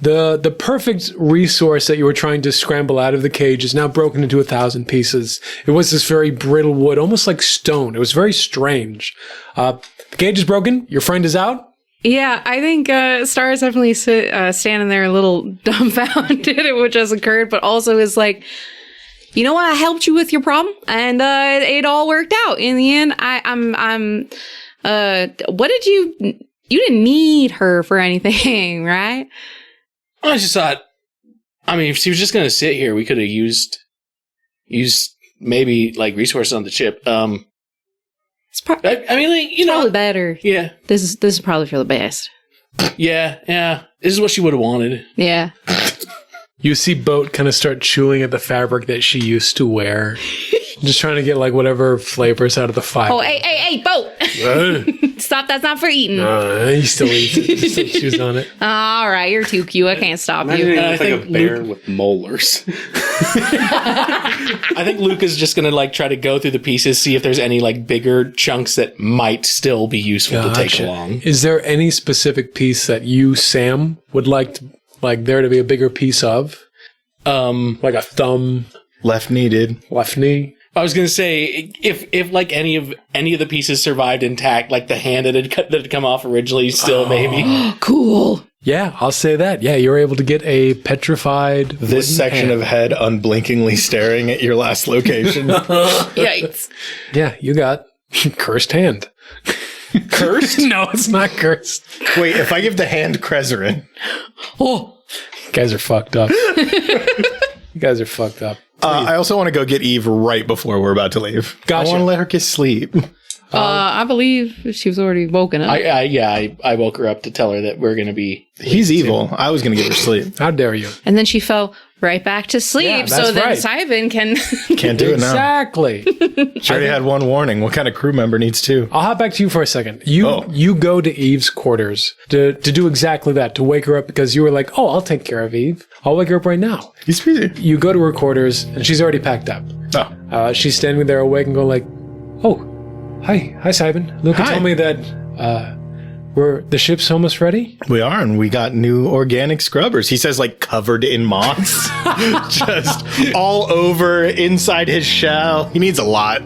The perfect resource that you were trying to scramble out of the cage is now broken into 1,000 pieces. It was this very brittle wood, almost like stone. It was very strange. The cage is broken. Your friend is out. Yeah, I think Star is definitely standing there a little dumbfounded at what just occurred, but also is like, you know what? I helped you with your problem, and it all worked out. In the end, what did you didn't need her for anything, right? I just thought, I mean, if she was just going to sit here, we could have used maybe like resources on the ship. It's probably better. Yeah. This is probably for the best. Yeah. This is what she would have wanted. Yeah. You see Boat kind of start chewing at the fabric that she used to wear. Just trying to get like whatever flavors out of the fiber. Oh, hey, Boat! Stop, that's not for eating. He still eats it. He still chews on it. All right, you're too cute. I can't stop you. I think like a bear with molars. I think Luca's just going to like try to go through the pieces, see if there's any like bigger chunks that might still be useful to take along. Is there any specific piece that you, Sam, would like there to be a bigger piece of? Like a thumb. Left knee, dude. Left knee. I was gonna say if like any of the pieces survived intact, like the hand that had come off originally, still maybe. Cool. Yeah, I'll say that. Yeah, you're able to get a petrified. This section of head unblinkingly staring at your last location. Yikes. Yeah, you got cursed hand. Cursed? No, it's not cursed. Wait, if I give the hand Krezerin. Oh. You guys are fucked up. You guys are fucked up. I also want to go get Eve right before we're about to leave. Gotcha. I want to let her get sleep. I believe she was already woken up. I woke her up to tell her that we're gonna be. He's evil. I was going to give her sleep. How dare you? And then she fell right back to sleep. Yeah, so that's then right. Psybin can. Can't do it now. Exactly. She already had one warning. What kind of crew member needs two? I'll hop back to you for a second. You go to Eve's quarters to do exactly that, to wake her up because you were like, oh, I'll take care of Eve. I'll wake her up right now. He's busy. You go to her quarters and she's already packed up. Oh. She's standing there awake and going like, oh, hi Psybin. Luca Hi. told me that the ship's almost ready. We are, and we got new organic scrubbers. He says, like, covered in moss. Just all over inside his shell. He needs a lot.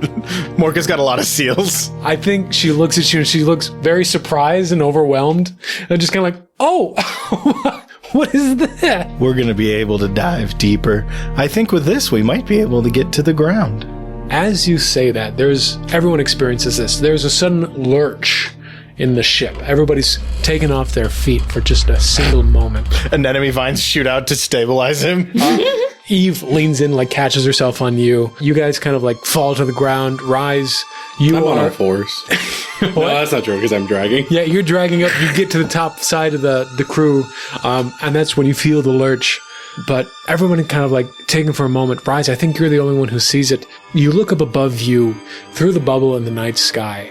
Morca's got a lot of seals. I think she looks at you and she looks very surprised and overwhelmed and just kind of like, oh, what is that? We're going to be able to dive deeper. I think with this, we might be able to get to the ground. As you say that, everyone experiences this. There's a sudden lurch in the ship. Everybody's taken off their feet for just a single moment. Anemone vines shoot out to stabilize him. Eve leans in, like catches herself on you. You guys kind of like fall to the ground, rise. I'm on all fours. No, that's not true because I'm dragging. Yeah, you're dragging up. You get to the top side of the crew, and that's when you feel the lurch. But everyone kind of like taken for a moment. Rise, I think you're the only one who sees it. You look up above you through the bubble in the night sky,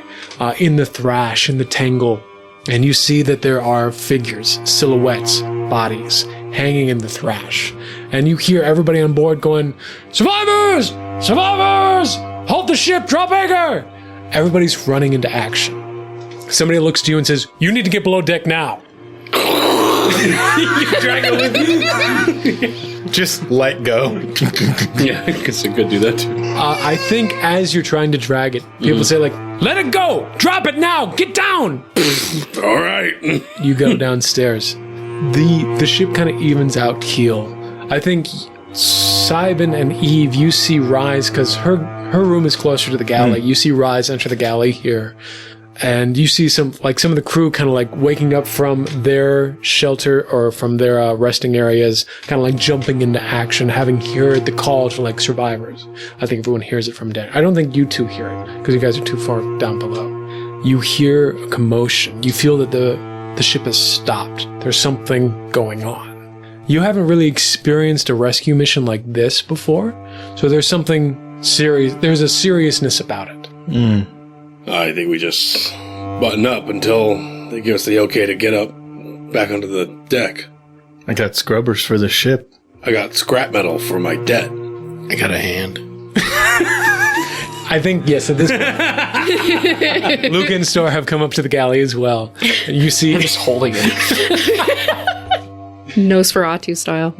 in the thrash, in the tangle, and you see that there are figures, silhouettes, bodies hanging in the thrash. And you hear everybody on board going, "Survivors! Survivors! Halt the ship! Drop anchor!" Everybody's running into action. Somebody looks to you and says, "You need to get below deck now." You drag it with you. Just let go. Yeah, I guess I could do that too. I think as you're trying to drag it, people say like, "Let it go! Drop it now! Get down!" All right. You go downstairs. The ship kind of evens out keel. I think Psybin and Eve, you see Rise because her room is closer to the galley. You see Rise enter the galley here. And you see some of the crew kind of like waking up from their shelter or from their resting areas, kind of like jumping into action, having heard the call to like survivors. I think everyone hears it from deck. I don't think you two hear it because you guys are too far down below. You hear a commotion. You feel that the ship has stopped. There's something going on. You haven't really experienced a rescue mission like this before, so there's something serious. There's a seriousness about it. I think we just button up until they give us the okay to get up back onto the deck. I got scrubbers for the ship. I got scrap metal for my debt. I got a hand. I think, yes, at this point, Luca and Star have come up to the galley as well. And you see... I'm just holding it. Nosferatu style.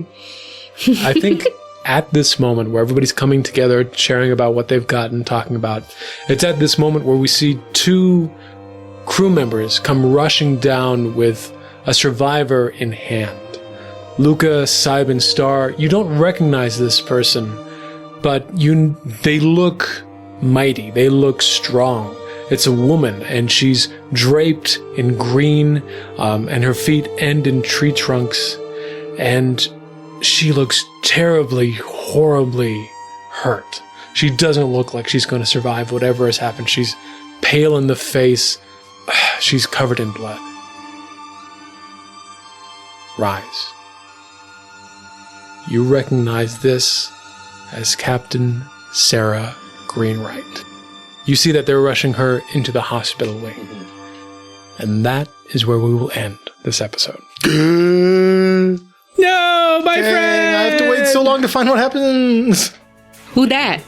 I think at this moment where everybody's coming together, sharing about what they've gotten, talking about, it's at this moment where we see two crew members come rushing down with a survivor in hand. Luca, Psybin, Star, you don't recognize this person, but they look mighty, they look strong. It's a woman, and she's draped in green, and her feet end in tree trunks, and she looks terribly, horribly hurt. She doesn't look like she's going to survive whatever has happened. She's pale in the face. She's covered in blood. Rise. You recognize this as Captain Sarah Greenwright. You see that they're rushing her into the hospital wing. And that is where we will end this episode. No, my Dang, friend! I have to wait so long to find what happens. Who that?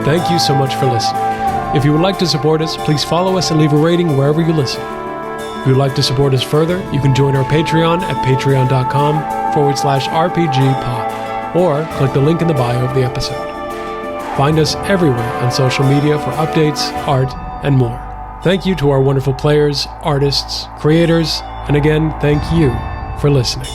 Thank you so much for listening. If you would like to support us, please follow us and leave a rating wherever you listen. If you'd like to support us further, you can join our Patreon at patreon.com/RPGpod, or click the link in the bio of the episode. Find us everywhere on social media for updates, art, and more. Thank you to our wonderful players, artists, creators, and again, thank you for listening.